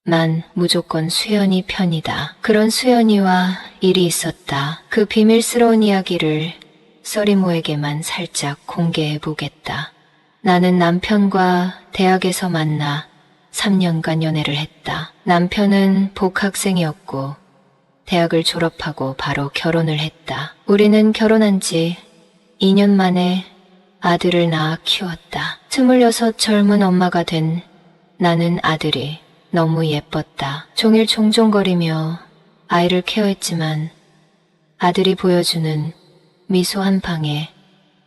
난 무조건 수연이 편이다. 그런 수연이와 일이 있었다. 그 비밀스러운 이야기를 써리모에게만 살짝 공개해보겠다. 나는 남편과 대학에서 만나 3년간 연애를 했다. 남편은 복학생이었고 대학을 졸업하고 바로 결혼을 했다. 우리는 결혼한 지 2년 만에 아들을 낳아 키웠다. 26 젊은 엄마가 된 나는 아들이 너무 예뻤다. 종일 종종거리며 아이를 케어했지만 아들이 보여주는 미소 한 방에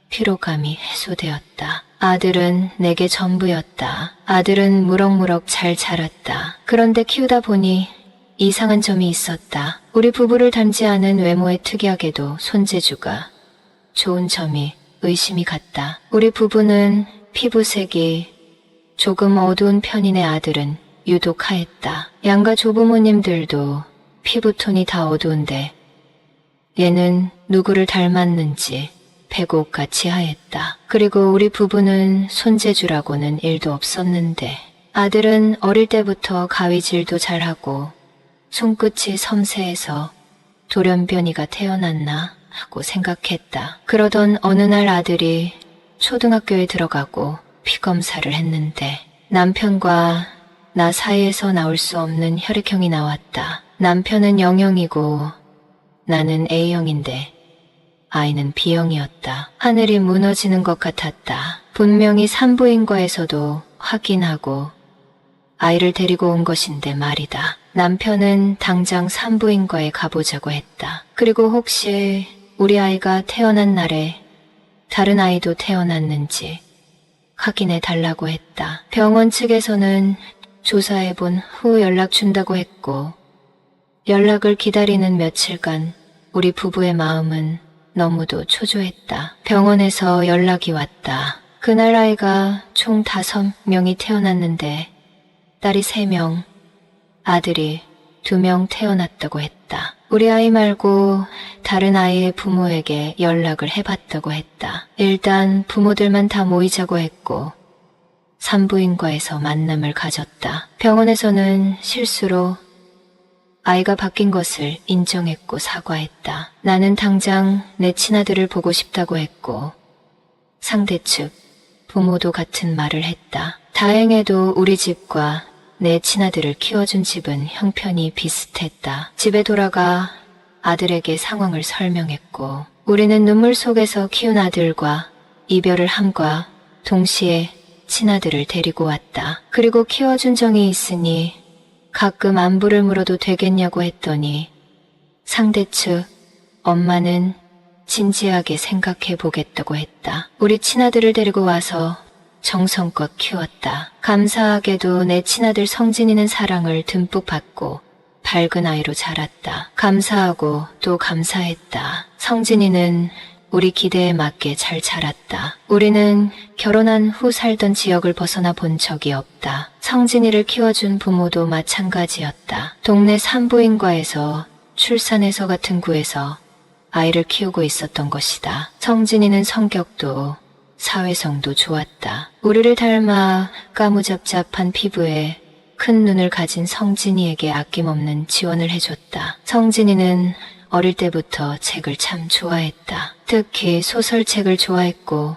피로감이 해소되었다. 아들은 내게 전부였다. 아들은 무럭무럭 잘 자랐다. 그런데 키우다 보니 이상한 점이 있었다. 우리 부부를 닮지 않은 외모에 특이하게도 손재주가 좋은 점이 의심이 갔다. 우리 부부는 피부색이 조금 어두운 편인 내 아들은 유독 하였다. 양가 조부모님들도 피부톤이 다 어두운데 얘는 누구를 닮았는지 백옥같이 하였다. 그리고 우리 부부는 손재주라고는 일도 없었는데 아들은 어릴 때부터 가위질도 잘하고 손끝이 섬세해서 돌연변이가 태어났나 하고 생각했다. 그러던 어느 날 아들이 초등학교에 들어가고 피검사를 했는데 남편과 나 사이에서 나올 수 없는 혈액형이 나왔다. 남편은 Y형이고 나는 A형인데 아이는 B형이었다. 하늘이 무너지는 것 같았다. 분명히 산부인과에서도 확인하고 아이를 데리고 온 것인데 말이다. 남편은 당장 산부인과에 가보자고 했다. 그리고 혹시 우리 아이가 태어난 날에 다른 아이도 태어났는지 확인해 달라고 했다. 병원 측에서는 조사해본 후 연락 준다고 했고 연락을 기다리는 며칠간 우리 부부의 마음은 너무도 초조했다. 병원에서 연락이 왔다. 그날 아이가 총 5명이 태어났는데 딸이 3명, 아들이 2명 태어났다고 했다. 우리 아이 말고 다른 아이의 부모에게 연락을 해봤다고 했다. 일단 부모들만 다 모이자고 했고 산부인과에서 만남을 가졌다. 병원에서는 실수로 아이가 바뀐 것을 인정했고 사과했다. 나는 당장 내 친아들을 보고 싶다고 했고 상대 측 부모도 같은 말을 했다. 다행히도 우리 집과 내 친아들을 키워준 집은 형편이 비슷했다. 집에 돌아가 아들에게 상황을 설명했고 우리는 눈물 속에서 키운 아들과 이별을 함과 동시에 친아들을 데리고 왔다. 그리고 키워준 정이 있으니 가끔 안부를 물어도 되겠냐고 했더니 상대 측 엄마는 진지하게 생각해 보겠다고 했다. 우리 친아들을 데리고 와서 정성껏 키웠다. 감사하게도 내 친아들 성진이는 사랑을 듬뿍 받고 밝은 아이로 자랐다. 감사하고 또 감사했다. 성진이는 우리 기대에 맞게 잘 자랐다. 우리는 결혼한 후 살던 지역을 벗어나 본 적이 없다. 성진이를 키워준 부모도 마찬가지였다. 동네 산부인과에서 출산해서 같은 구에서 아이를 키우고 있었던 것이다. 성진이는 성격도 사회성도 좋았다. 우리를 닮아 까무잡잡한 피부에 큰 눈을 가진 성진이에게 아낌없는 지원을 해줬다. 성진이는 어릴 때부터 책을 참 좋아했다. 특히 소설책을 좋아했고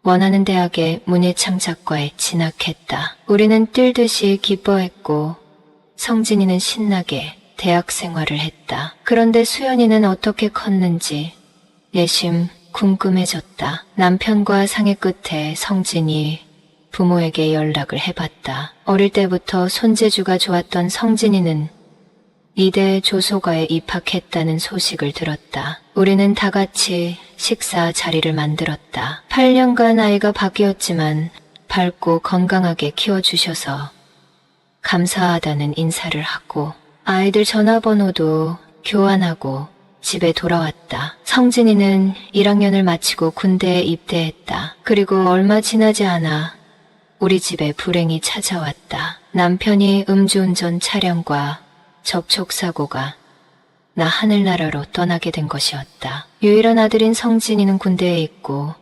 원하는 대학의 문예창작과에 진학했다. 우리는 뛸듯이 기뻐했고 성진이는 신나게 대학 생활을 했다. 그런데 수연이는 어떻게 컸는지 내심 궁금해졌다. 남편과 상의 끝에 성진이 부모에게 연락을 해봤다. 어릴 때부터 손재주가 좋았던 성진이는 이대 조소과에 입학했다는 소식을 들었다. 우리는 다 같이 식사 자리를 만들었다. 8년간 아이가 바뀌었지만 밝고 건강하게 키워주셔서 감사하다는 인사를 하고 아이들 전화번호도 교환하고 집에 돌아왔다. 성진이는 1학년을 마치고 군대에 입대했다. 그리고 얼마 지나지 않아 우리 집에 불행이 찾아왔다. 남편이 음주운전 차량과 접촉사고가 나 하늘나라로 떠나게 된 것이었다. 유일한 아들인 성진이는 군대에 있고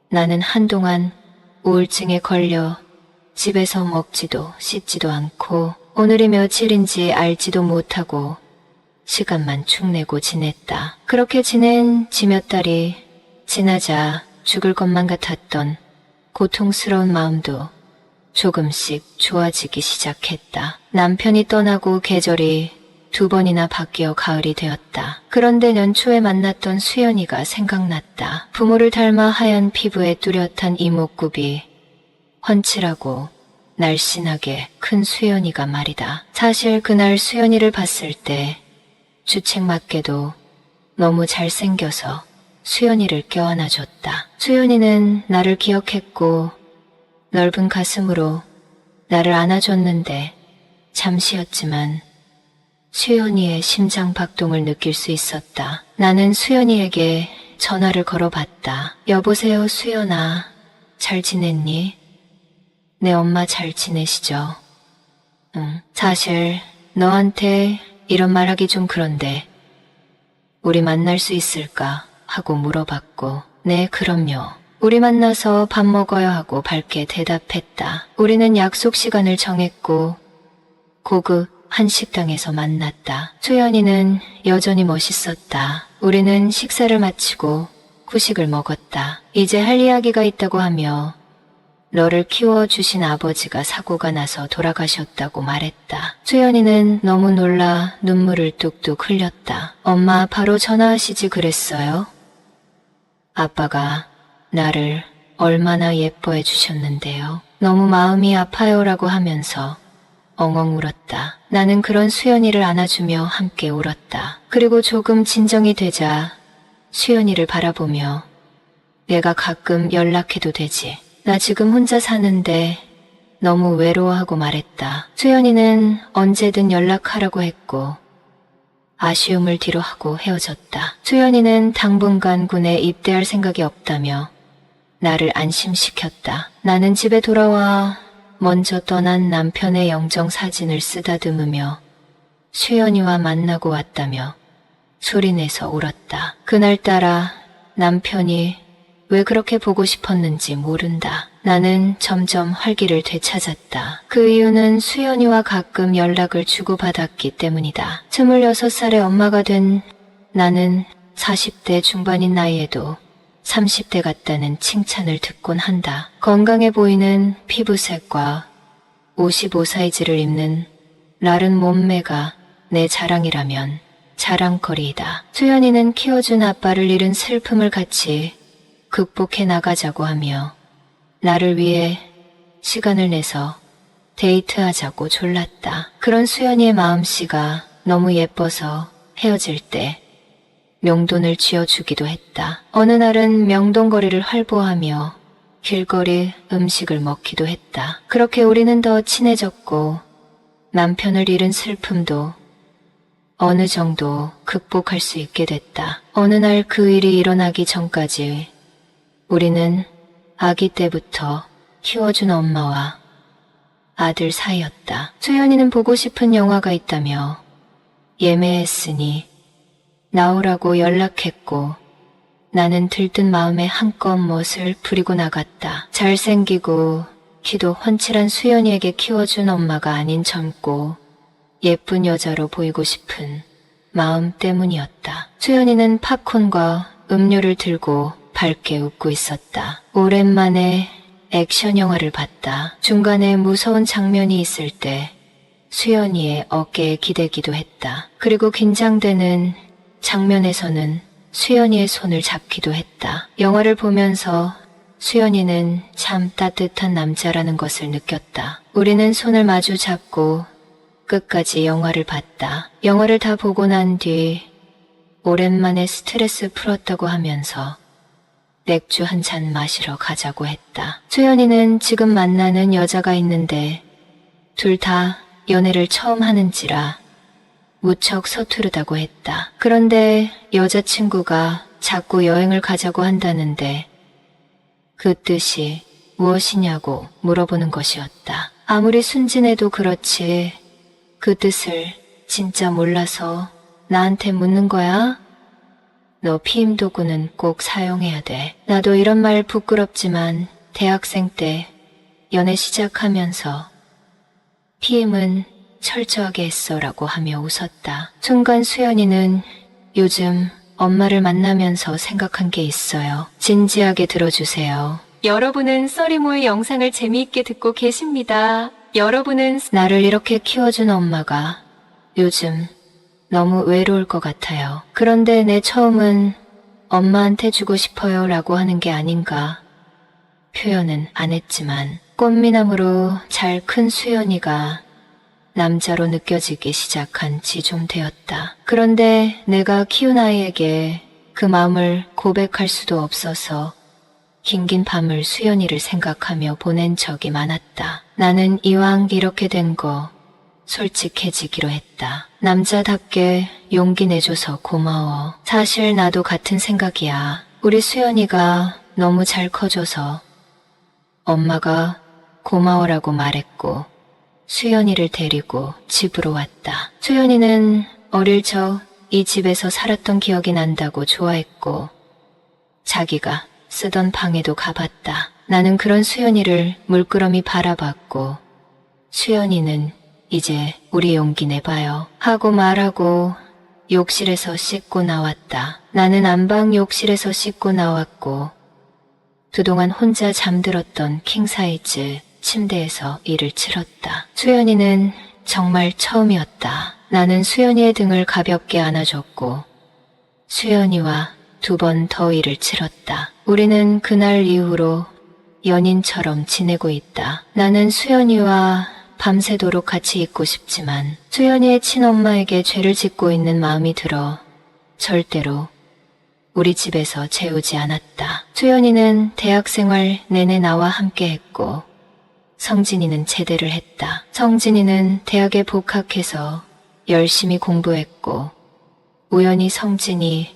나는 한동안 우울증에 걸려 집에서 먹지도 씻지도 않고 오늘이 며칠인지 알지도 못하고 시간만 축 내고 지냈다. 그렇게 지낸 지몇 달이 지나자 죽을 것만 같았던 고통스러운 마음도 조금씩 좋아지기 시작했다. 남편이 떠나고 계절이 2번이나 바뀌어 가을이 되었다. 그런데 연초에 만났던 수연이가 생각났다. 부모를 닮아 하얀 피부에 뚜렷한 이목구비, 훤칠하고 날씬하게 큰 수연이가 말이다. 사실 그날 수연이를 봤을 때 주책맞게도 너무 잘생겨서 수연이를 껴안아줬다. 수연이는 나를 기억했고 넓은 가슴으로 나를 안아줬는데 잠시였지만 수연이의 심장 박동을 느낄 수 있었다. 나는 수연이에게 전화를 걸어봤다. 여보세요, 수연아. 잘 지냈니? 내 엄마 잘 지내시죠? 응. 사실 너한테 이런 말하기 좀 그런데 우리 만날 수 있을까? 하고 물어봤고 네, 그럼요. 우리 만나서 밥 먹어야 하고 밝게 대답했다. 우리는 약속 시간을 정했고 고급 한식당에서 만났다. 수연이는 여전히 멋있었다. 우리는 식사를 마치고 후식을 먹었다. 이제 할 이야기가 있다고 하며 너를 키워주신 아버지가 사고가 나서 돌아가셨다고 말했다. 수연이는 너무 놀라 눈물을 뚝뚝 흘렸다. 엄마 바로 전화하시지 그랬어요? 아빠가 나를 얼마나 예뻐해 주셨는데요. 너무 마음이 아파요라고 하면서 엉엉 울었다. 나는 그런 수연이를 안아주며 함께 울었다. 그리고 조금 진정이 되자 수연이를 바라보며 내가 가끔 연락해도 되지. 나 지금 혼자 사는데 너무 외로워하고 말했다. 수연이는 언제든 연락하라고 했고 아쉬움을 뒤로 하고 헤어졌다. 수연이는 당분간 군에 입대할 생각이 없다며 나를 안심시켰다. 나는 집에 돌아와 먼저 떠난 남편의 영정 사진을 쓰다듬으며 수연이와 만나고 왔다며 소리내서 울었다. 그날따라 남편이 왜 그렇게 보고 싶었는지 모른다. 나는 점점 활기를 되찾았다. 그 이유는 수연이와 가끔 연락을 주고받았기 때문이다. 26살의 엄마가 된 나는 40대 중반인 나이에도 30대 같다는 칭찬을 듣곤 한다. 건강해 보이는 피부색과 55 사이즈를 입는 마른 몸매가 내 자랑이라면 자랑거리이다. 수연이는 키워준 아빠를 잃은 슬픔을 같이 극복해 나가자고 하며 나를 위해 시간을 내서 데이트하자고 졸랐다. 그런 수연이의 마음씨가 너무 예뻐서 헤어질 때 명돈을 쥐어주기도 했다. 어느 날은 명동거리를 활보하며 길거리 음식을 먹기도 했다. 그렇게 우리는 더 친해졌고 남편을 잃은 슬픔도 어느 정도 극복할 수 있게 됐다. 어느 날 그 일이 일어나기 전까지 우리는 아기 때부터 키워준 엄마와 아들 사이였다. 수연이는 보고 싶은 영화가 있다며 예매했으니 나오라고 연락했고 나는 들뜬 마음에 한껏 멋을 부리고 나갔다. 잘생기고 키도 훤칠한 수연이에게 키워준 엄마가 아닌 젊고 예쁜 여자로 보이고 싶은 마음 때문이었다. 수연이는 팝콘과 음료를 들고 밝게 웃고 있었다. 오랜만에 액션 영화를 봤다. 중간에 무서운 장면이 있을 때 수연이의 어깨에 기대기도 했다. 그리고 긴장되는 장면에서는 수연이의 손을 잡기도 했다. 영화를 보면서 수연이는 참 따뜻한 남자라는 것을 느꼈다. 우리는 손을 마주 잡고 끝까지 영화를 봤다. 영화를 다 보고 난 뒤 오랜만에 스트레스 풀었다고 하면서 맥주 한 잔 마시러 가자고 했다. 수연이는 지금 만나는 여자가 있는데 둘 다 연애를 처음 하는지라 무척 서투르다고 했다. 그런데 여자친구가 자꾸 여행을 가자고 한다는데 그 뜻이 무엇이냐고 물어보는 것이었다. 아무리 순진해도 그렇지 그 뜻을 진짜 몰라서 나한테 묻는 거야? 너 피임 도구는 꼭 사용해야 돼. 나도 이런 말 부끄럽지만 대학생 때 연애 시작하면서 피임은 철저하게 했어라고 하며 웃었다. 순간 수연이는 요즘 엄마를 만나면서 생각한 게 있어요. 진지하게 들어주세요. 여러분은 써리모의 영상을 재미있게 듣고 계십니다. 여러분은 나를 이렇게 키워준 엄마가 요즘 너무 외로울 것 같아요. 그런데 내 처음은 엄마한테 주고 싶어요 라고 하는 게 아닌가. 표현은 안 했지만 꽃미남으로 잘 큰 수연이가 남자로 느껴지기 시작한 지 좀 되었다. 그런데 내가 키운 아이에게 그 마음을 고백할 수도 없어서 긴긴 밤을 수연이를 생각하며 보낸 적이 많았다. 나는 이왕 이렇게 된 거 솔직해지기로 했다. 남자답게 용기 내줘서 고마워. 사실 나도 같은 생각이야. 우리 수연이가 너무 잘 커줘서 엄마가 고마워라고 말했고 수연이를 데리고 집으로 왔다. 수연이는 어릴 적 이 집에서 살았던 기억이 난다고 좋아했고 자기가 쓰던 방에도 가봤다. 나는 그런 수연이를 물끄러미 바라봤고 수연이는 이제 우리 용기 내봐요 하고 말하고 욕실에서 씻고 나왔다. 나는 안방 욕실에서 씻고 나왔고 그동안 혼자 잠들었던 킹사이즈 침대에서 이를 치렀다. 수연이는 정말 처음이었다. 나는 수연이의 등을 가볍게 안아줬고 수연이와 2번 더 이를 치렀다. 우리는 그날 이후로 연인처럼 지내고 있다. 나는 수연이와 밤새도록 같이 있고 싶지만 수연이의 친엄마에게 죄를 짓고 있는 마음이 들어 절대로 우리 집에서 재우지 않았다. 수연이는 대학생활 내내 나와 함께 했고 성진이는 제대를 했다. 성진이는 대학에 복학해서 열심히 공부했고 우연히 성진이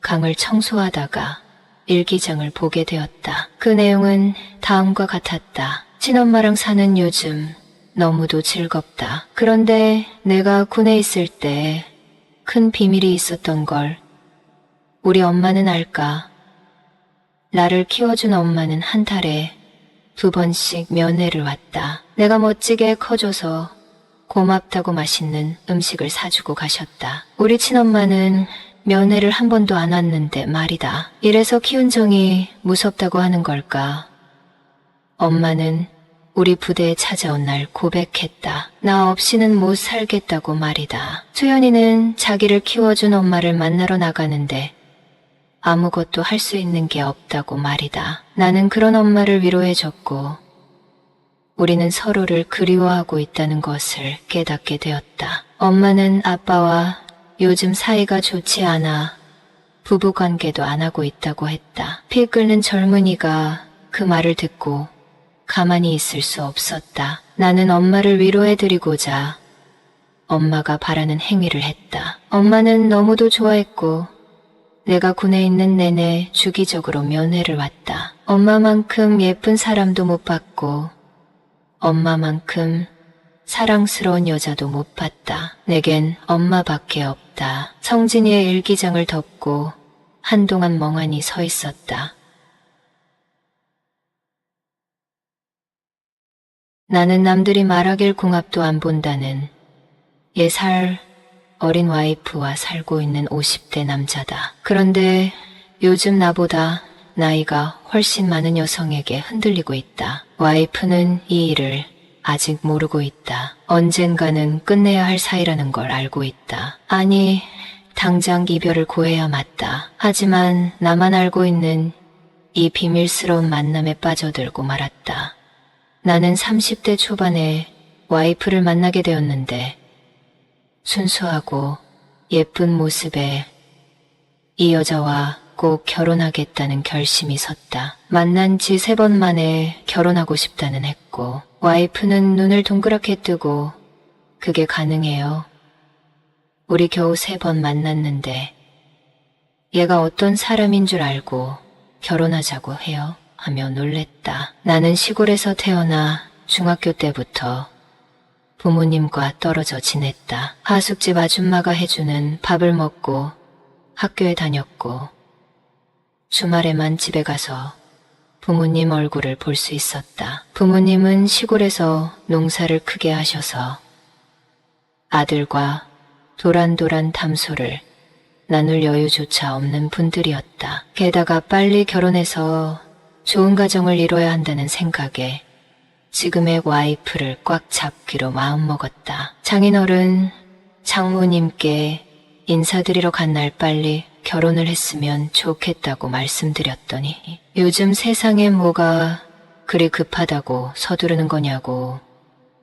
강을 청소하다가 일기장을 보게 되었다. 그 내용은 다음과 같았다. 친엄마랑 사는 요즘 너무도 즐겁다. 그런데 내가 군에 있을 때 큰 비밀이 있었던 걸 우리 엄마는 알까? 나를 키워준 엄마는 한 달에 2번씩 면회를 왔다. 내가 멋지게 커줘서 고맙다고 맛있는 음식을 사주고 가셨다. 우리 친엄마는 면회를 한 번도 안 왔는데 말이다. 이래서 키운 정이 무섭다고 하는 걸까? 엄마는 우리 부대에 찾아온 날 고백했다. 나 없이는 못 살겠다고 말이다. 수연이는 자기를 키워준 엄마를 만나러 나가는데 아무것도 할 수 있는 게 없다고 말이다. 나는 그런 엄마를 위로해줬고 우리는 서로를 그리워하고 있다는 것을 깨닫게 되었다. 엄마는 아빠와 요즘 사이가 좋지 않아 부부관계도 안 하고 있다고 했다. 피 끓는 젊은이가 그 말을 듣고 가만히 있을 수 없었다. 나는 엄마를 위로해드리고자 엄마가 바라는 행위를 했다. 엄마는 너무도 좋아했고 내가 군에 있는 내내 주기적으로 면회를 왔다. 엄마만큼 예쁜 사람도 못 봤고 엄마만큼 사랑스러운 여자도 못 봤다. 내겐 엄마밖에 없다. 성진이의 일기장을 덮고 한동안 멍하니 서 있었다. 나는 남들이 말하길 궁합도 안 본다는 4살 어린 와이프와 살고 있는 50대 남자다. 그런데 요즘 나보다 나이가 훨씬 많은 여성에게 흔들리고 있다. 와이프는 이 일을 아직 모르고 있다. 언젠가는 끝내야 할 사이라는 걸 알고 있다. 아니, 당장 이별을 고해야 맞다. 하지만 나만 알고 있는 이 비밀스러운 만남에 빠져들고 말았다. 나는 30대 초반에 와이프를 만나게 되었는데 순수하고 예쁜 모습에 이 여자와 꼭 결혼하겠다는 결심이 섰다. 만난 지 3번 만에 결혼하고 싶다는 했고 와이프는 눈을 동그랗게 뜨고 그게 가능해요. 우리 겨우 3번 만났는데 얘가 어떤 사람인 줄 알고 결혼하자고 해요 하며 놀랬다. 나는 시골에서 태어나 중학교 때부터 부모님과 떨어져 지냈다. 하숙집 아줌마가 해주는 밥을 먹고 학교에 다녔고 주말에만 집에 가서 부모님 얼굴을 볼 수 있었다. 부모님은 시골에서 농사를 크게 하셔서 아들과 도란도란 담소를 나눌 여유조차 없는 분들이었다. 게다가 빨리 결혼해서 좋은 가정을 이뤄야 한다는 생각에 지금의 와이프를 꽉 잡기로 마음먹었다. 장인어른, 장모님께 인사드리러 간 날 빨리 결혼을 했으면 좋겠다고 말씀드렸더니 요즘 세상에 뭐가 그리 급하다고 서두르는 거냐고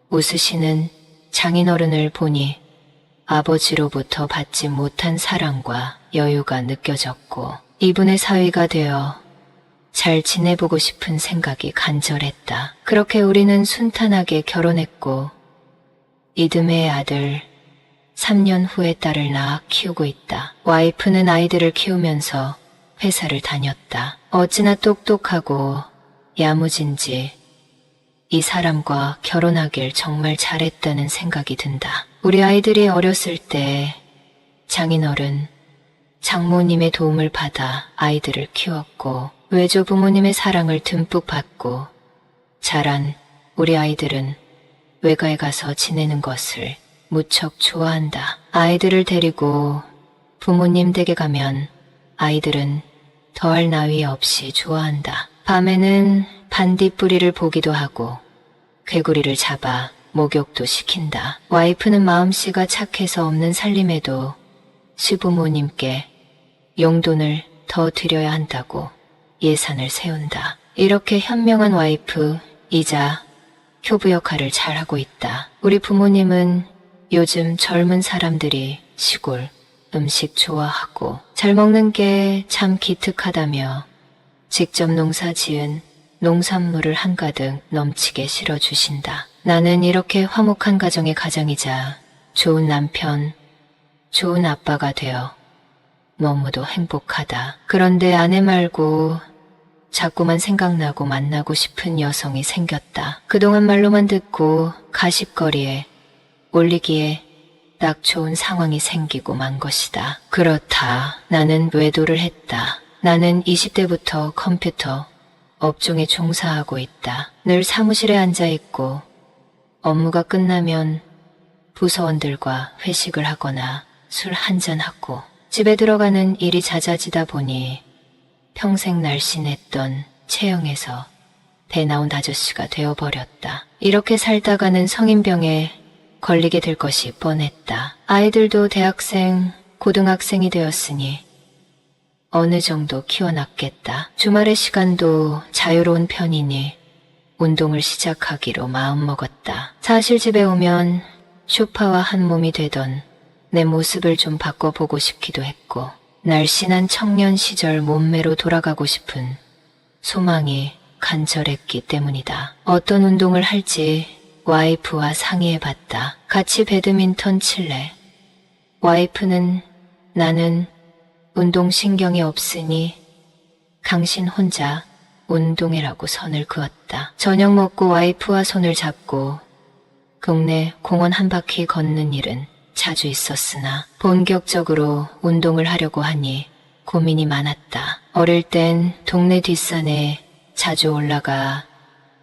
웃으시는 장인어른을 보니 아버지로부터 받지 못한 사랑과 여유가 느껴졌고 이분의 사위가 되어 잘 지내보고 싶은 생각이 간절했다. 그렇게 우리는 순탄하게 결혼했고 이듬해 아들, 3년 후에 딸을 낳아 키우고 있다. 와이프는 아이들을 키우면서 회사를 다녔다. 어찌나 똑똑하고 야무진지 이 사람과 결혼하길 정말 잘했다는 생각이 든다. 우리 아이들이 어렸을 때 장인어른, 장모님의 도움을 받아 아이들을 키웠고 외조 부모님의 사랑을 듬뿍 받고 자란 우리 아이들은 외가에 가서 지내는 것을 무척 좋아한다. 아이들을 데리고 부모님 댁에 가면 아이들은 더할 나위 없이 좋아한다. 밤에는 반딧불이를 보기도 하고 개구리를 잡아 목욕도 시킨다. 와이프는 마음씨가 착해서 없는 살림에도 시부모님께 용돈을 더 드려야 한다고 예산을 세운다. 이렇게 현명한 와이프이자 효부 역할을 잘하고 있다. 우리 부모님은 요즘 젊은 사람들이 시골 음식 좋아하고 잘 먹는 게 참 기특하다며 직접 농사 지은 농산물을 한가득 넘치게 실어주신다. 나는 이렇게 화목한 가정의 가장이자 좋은 남편, 좋은 아빠가 되어 너무도 행복하다. 그런데 아내 말고 자꾸만 생각나고 만나고 싶은 여성이 생겼다. 그동안 말로만 듣고 가십거리에 올리기에 딱 좋은 상황이 생기고 만 것이다. 그렇다. 나는 외도를 했다. 나는 20대부터 컴퓨터 업종에 종사하고 있다. 늘 사무실에 앉아있고 업무가 끝나면 부서원들과 회식을 하거나 술 한잔하고 집에 들어가는 일이 잦아지다 보니 평생 날씬했던 체형에서 배 나온 아저씨가 되어버렸다. 이렇게 살다가는 성인병에 걸리게 될 것이 뻔했다. 아이들도 대학생, 고등학생이 되었으니 어느 정도 키워놨겠다. 주말의 시간도 자유로운 편이니 운동을 시작하기로 마음먹었다. 사실 집에 오면 쇼파와 한 몸이 되던 내 모습을 좀 바꿔보고 싶기도 했고 날씬한 청년 시절 몸매로 돌아가고 싶은 소망이 간절했기 때문이다. 어떤 운동을 할지 와이프와 상의해봤다. 같이 배드민턴 칠래. 와이프는 나는 운동신경이 없으니 당신 혼자 운동해라고 선을 그었다. 저녁 먹고 와이프와 손을 잡고 동네 공원 한 바퀴 걷는 일은 자주 있었으나 본격적으로 운동을 하려고 하니 고민이 많았다. 어릴 땐 동네 뒷산에 자주 올라가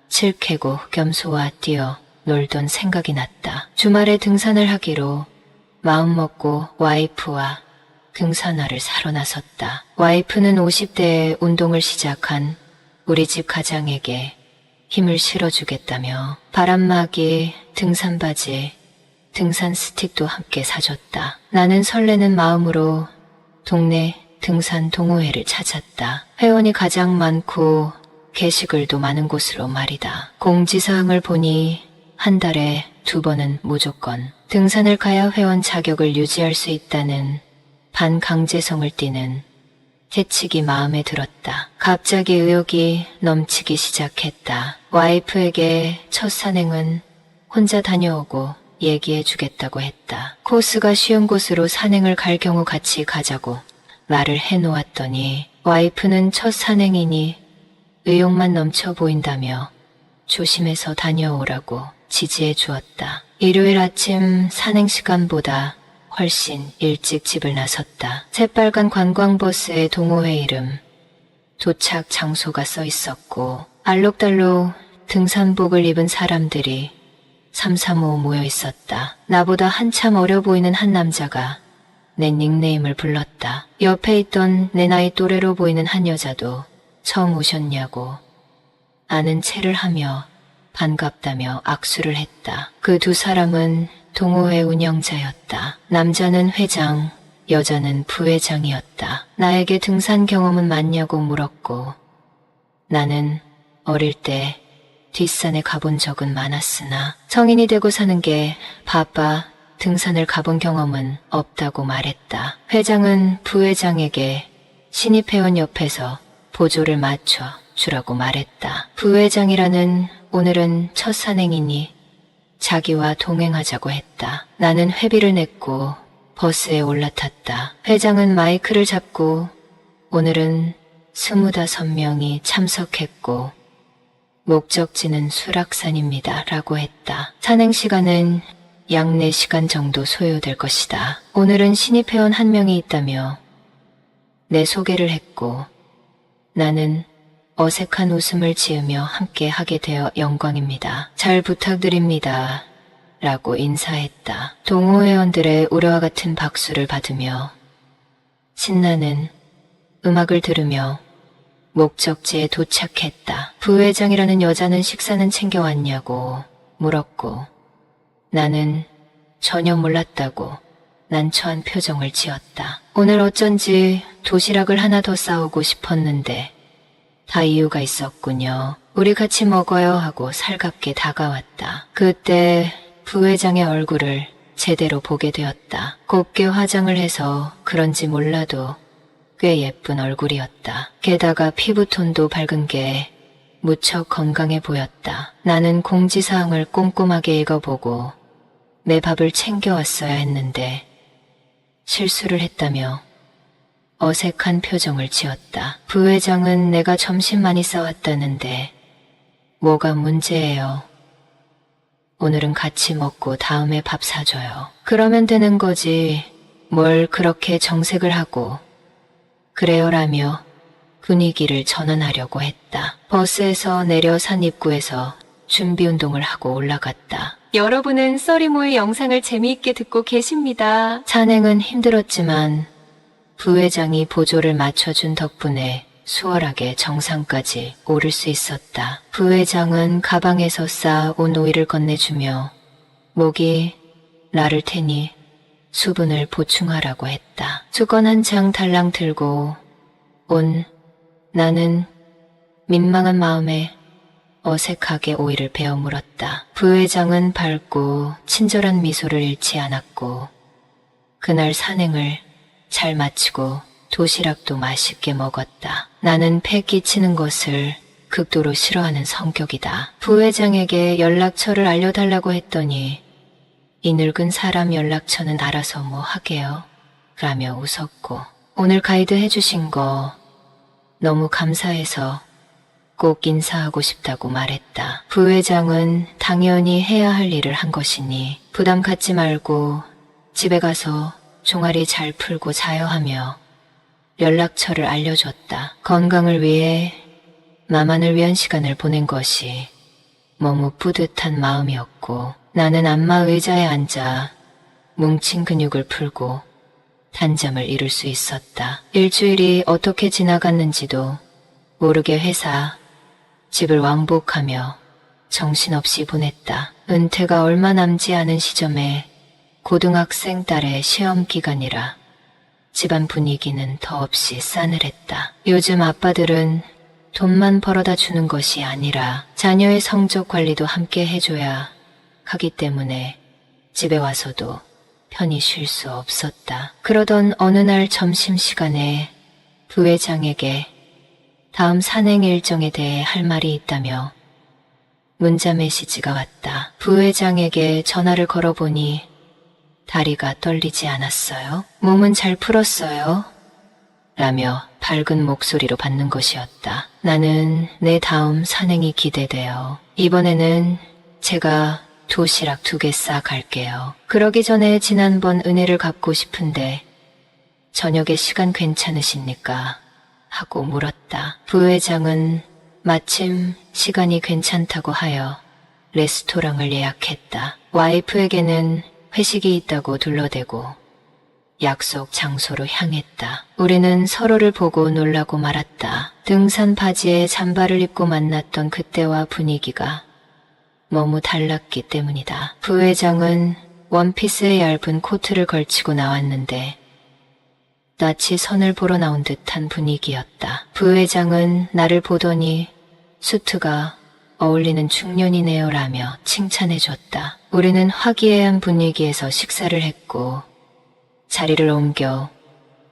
칠 캐고 흑염소와 뛰어 놀던 생각이 났다. 주말에 등산을 하기로 마음먹고 와이프와 등산화를 사러 나섰다. 와이프는 50대에 운동을 시작한 우리 집 가장에게 힘을 실어주겠다며 바람막이, 등산바지, 등산 스틱도 함께 사줬다. 나는 설레는 마음으로 동네 등산 동호회를 찾았다. 회원이 가장 많고 게시글도 많은 곳으로 말이다. 공지사항을 보니 한 달에 2번은 무조건 등산을 가야 회원 자격을 유지할 수 있다는 반강제성을 띠는 해칙이 마음에 들었다. 갑자기 의욕이 넘치기 시작했다. 와이프에게 첫 산행은 혼자 다녀오고 얘기해 주겠다고 했다. 코스가 쉬운 곳으로 산행을 갈 경우 같이 가자고 말을 해놓았더니 와이프는 첫 산행이니 의욕만 넘쳐 보인다며 조심해서 다녀오라고 지지해 주었다. 일요일 아침 산행 시간보다 훨씬 일찍 집을 나섰다. 새빨간 관광버스에 동호회 이름, 도착 장소가 써 있었고 알록달록 등산복을 입은 사람들이 삼삼오오 모여 있었다. 나보다 한참 어려 보이는 한 남자가 내 닉네임을 불렀다. 옆에 있던 내 나이 또래로 보이는 한 여자도 처음 오셨냐고 아는 체를 하며 반갑다며 악수를 했다. 그 두 사람은 동호회 운영자였다. 남자는 회장, 여자는 부회장이었다. 나에게 등산 경험은 많냐고 물었고 나는 어릴 때 뒷산에 가본 적은 많았으나 성인이 되고 사는 게 바빠 등산을 가본 경험은 없다고 말했다. 회장은 부회장에게 신입회원 옆에서 보조를 맞춰 주라고 말했다. 부회장이라는 오늘은 첫 산행이니 자기와 동행하자고 했다. 나는 회비를 냈고 버스에 올라탔다. 회장은 마이크를 잡고 오늘은 25명이 참석했고 목적지는 수락산입니다 라고 했다. 산행 시간은 약 4시간 정도 소요될 것이다. 오늘은 신입회원 한 명이 있다며 내 소개를 했고 나는 어색한 웃음을 지으며 함께 하게 되어 영광입니다. 잘 부탁드립니다 라고 인사했다. 동호회원들의 우려와 같은 박수를 받으며 신나는 음악을 들으며 목적지에 도착했다. 부회장이라는 여자는 식사는 챙겨왔냐고 물었고 나는 전혀 몰랐다고 난처한 표정을 지었다. 오늘 어쩐지 도시락을 하나 더 싸오고 싶었는데 다 이유가 있었군요. 우리 같이 먹어요 하고 살갑게 다가왔다. 그때 부회장의 얼굴을 제대로 보게 되었다. 곱게 화장을 해서 그런지 몰라도 꽤 예쁜 얼굴이었다. 게다가 피부톤도 밝은 게 무척 건강해 보였다. 나는 공지사항을 꼼꼼하게 읽어보고 내 밥을 챙겨왔어야 했는데 실수를 했다며 어색한 표정을 지었다. 부회장은 내가 점심 많이 싸왔다는데 뭐가 문제예요? 오늘은 같이 먹고 다음에 밥 사줘요. 그러면 되는 거지. 뭘 그렇게 정색을 하고 그래요라며 분위기를 전환하려고 했다. 버스에서 내려 산 입구에서 준비운동을 하고 올라갔다. 여러분은 써리모의 영상을 재미있게 듣고 계십니다. 산행은 힘들었지만 부회장이 보조를 맞춰준 덕분에 수월하게 정상까지 오를 수 있었다. 부회장은 가방에서 쌓아온 오이를 건네주며 목이 나를 테니 수분을 보충하라고 했다. 수건 한 장 달랑 들고 온 나는 민망한 마음에 어색하게 오이를 베어 물었다. 부회장은 밝고 친절한 미소를 잃지 않았고 그날 산행을 잘 마치고 도시락도 맛있게 먹었다. 나는 폐 끼치는 것을 극도로 싫어하는 성격이다. 부회장에게 연락처를 알려달라고 했더니 이 늙은 사람 연락처는 알아서 뭐 하게요? 라며 웃었고 오늘 가이드 해주신 거 너무 감사해서 꼭 인사하고 싶다고 말했다. 부회장은 당연히 해야 할 일을 한 것이니 부담 갖지 말고 집에 가서 종아리 잘 풀고 자요 하며 연락처를 알려줬다. 건강을 위해 나만을 위한 시간을 보낸 것이 너무 뿌듯한 마음이었고 나는 안마 의자에 앉아 뭉친 근육을 풀고 단잠을 이룰 수 있었다. 일주일이 어떻게 지나갔는지도 모르게 회사, 집을 왕복하며 정신없이 보냈다. 은퇴가 얼마 남지 않은 시점에 고등학생 딸의 시험 기간이라 집안 분위기는 더없이 싸늘했다. 요즘 아빠들은 돈만 벌어다 주는 것이 아니라 자녀의 성적 관리도 함께 해줘야 하기 때문에 집에 와서도 편히 쉴 수 없었다. 그러던 어느 날 점심시간에 부회장에게 다음 산행 일정에 대해 할 말이 있다며 문자 메시지가 왔다. 부회장에게 전화를 걸어보니 다리가 떨리지 않았어요? 몸은 잘 풀었어요? 라며 밝은 목소리로 받는 것이었다. 나는 내 다음 산행이 기대되어 이번에는 제가 도시락 2개 싸갈게요. 그러기 전에 지난번 은혜를 갚고 싶은데 저녁에 시간 괜찮으십니까? 하고 물었다. 부회장은 마침 시간이 괜찮다고 하여 레스토랑을 예약했다. 와이프에게는 회식이 있다고 둘러대고 약속 장소로 향했다. 우리는 서로를 보고 놀라고 말았다. 등산 바지에 잠바를 입고 만났던 그때와 분위기가 너무 달랐기 때문이다. 부회장은 원피스에 얇은 코트를 걸치고 나왔는데 낯이 선을 보러 나온 듯한 분위기였다. 부회장은 나를 보더니 수트가 어울리는 중년이네요라며 칭찬해줬다. 우리는 화기애애한 분위기에서 식사를 했고 자리를 옮겨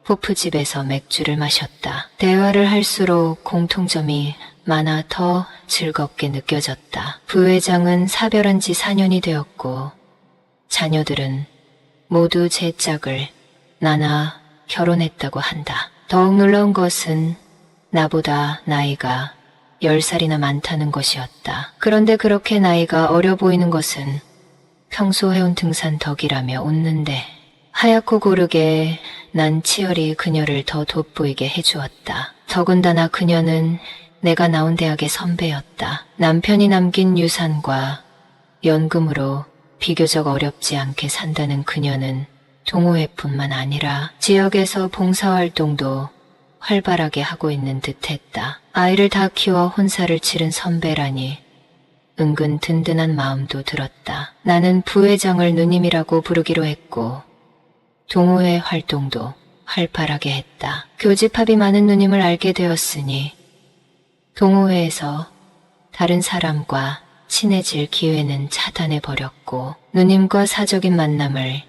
호프집에서 맥주를 마셨다. 대화를 할수록 공통점이 많아 더 즐겁게 느껴졌다. 부회장은 사별한 지 4년이 되었고 자녀들은 모두 제 짝을 나나 결혼했다고 한다. 더욱 놀라운 것은 나보다 나이가 10살이나 많다는 것이었다. 그런데 그렇게 나이가 어려 보이는 것은 평소 해온 등산 덕이라며 웃는데 하얗고 고르게 난 치열이 그녀를 더 돋보이게 해주었다. 더군다나 그녀는 내가 나온 대학의 선배였다. 남편이 남긴 유산과 연금으로 비교적 어렵지 않게 산다는 그녀는 동호회뿐만 아니라 지역에서 봉사활동도 활발하게 하고 있는 듯했다. 아이를 다 키워 혼사를 치른 선배라니 은근 든든한 마음도 들었다. 나는 부회장을 누님이라고 부르기로 했고 동호회 활동도 활발하게 했다. 교집합이 많은 누님을 알게 되었으니 동호회에서 다른 사람과 친해질 기회는 차단해버렸고 누님과 사적인 만남을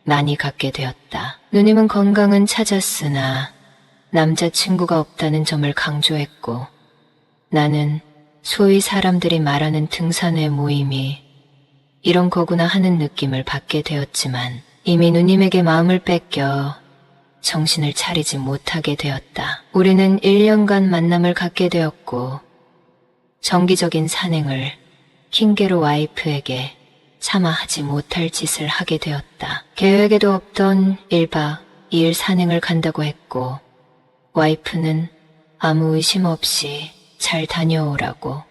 많이 갖게 되었다. 누님은 건강은 찾았으나 남자친구가 없다는 점을 강조했고 나는 소위 사람들이 말하는 등산회 모임이 이런 거구나 하는 느낌을 받게 되었지만 이미 누님에게 마음을 뺏겨 정신을 차리지 못하게 되었다. 우리는 1년간 만남을 갖게 되었고 정기적인 산행을 핑계로 와이프에게 차마 하지 못할 짓을 하게 되었다. 계획에도 없던 1박 2일 산행을 간다고 했고 와이프는 아무 의심 없이 잘 다녀오라고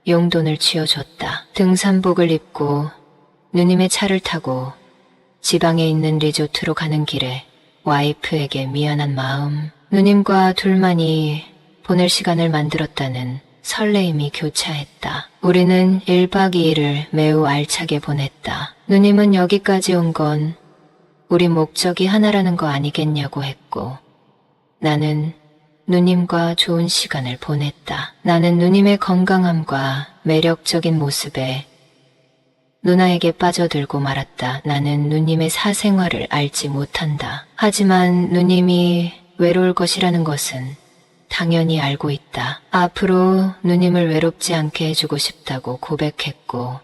용돈을 쥐어줬다. 등산복을 입고 누님의 차를 타고 지방에 있는 리조트로 가는 길에 와이프에게 미안한 마음, 누님과 둘만이 보낼 시간을 만들었다는 설레임이 교차했다. 우리는 1박 2일을 매우 알차게 보냈다. 누님은 여기까지 온 건 우리 목적이 하나라는 거 아니겠냐고 했고 나는 누님과 좋은 시간을 보냈다. 나는 누님의 건강함과 매력적인 모습에 누나에게 빠져들고 말았다. 나는 누님의 사생활을 알지 못한다. 하지만 누님이 외로울 것이라는 것은 당연히 알고 있다. 앞으로 누님을 외롭지 않게 해주고 싶다고 고백했고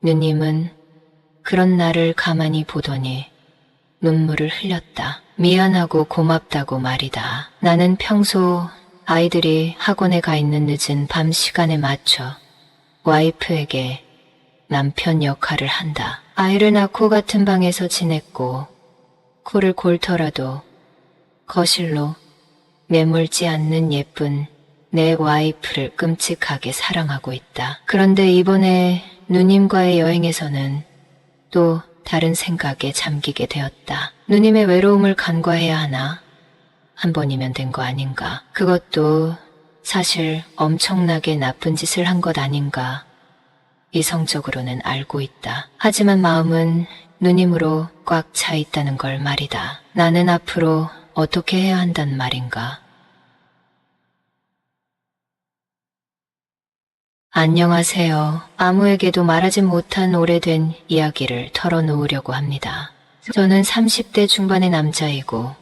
누님은 그런 나를 가만히 보더니 눈물을 흘렸다. 미안하고 고맙다고 말이다. 나는 평소 아이들이 학원에 가 있는 늦은 밤 시간에 맞춰 와이프에게 남편 역할을 한다. 아이를 낳고 같은 방에서 지냈고 코를 골더라도 거실로 매몰지 않는 예쁜 내 와이프를 끔찍하게 사랑하고 있다. 그런데 이번에 누님과의 여행에서는 또 다른 생각에 잠기게 되었다. 누님의 외로움을 간과해야 하나? 한 번이면 된 거 아닌가? 그것도 사실 엄청나게 나쁜 짓을 한 것 아닌가? 이성적으로는 알고 있다. 하지만 마음은 누님으로 꽉 차 있다는 걸 말이다. 나는 앞으로 어떻게 해야 한단 말인가? 안녕하세요. 아무에게도 말하지 못한 오래된 이야기를 털어놓으려고 합니다. 저는 30대 중반의 남자이고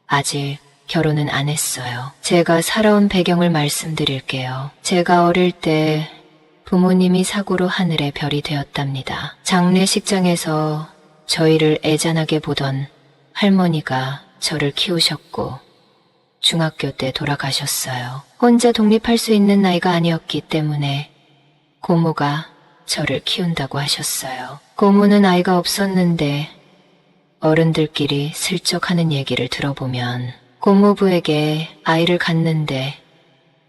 아직 결혼은 안 했어요. 제가 살아온 배경을 말씀드릴게요. 제가 어릴 때 부모님이 사고로 하늘의 별이 되었답니다. 장례식장에서 저희를 애잔하게 보던 할머니가 저를 키우셨고 중학교 때 돌아가셨어요. 혼자 독립할 수 있는 나이가 아니었기 때문에 고모가 저를 키운다고 하셨어요. 고모는 아이가 없었는데 어른들끼리 슬쩍 하는 얘기를 들어보면 고모부에게 아이를 갖는데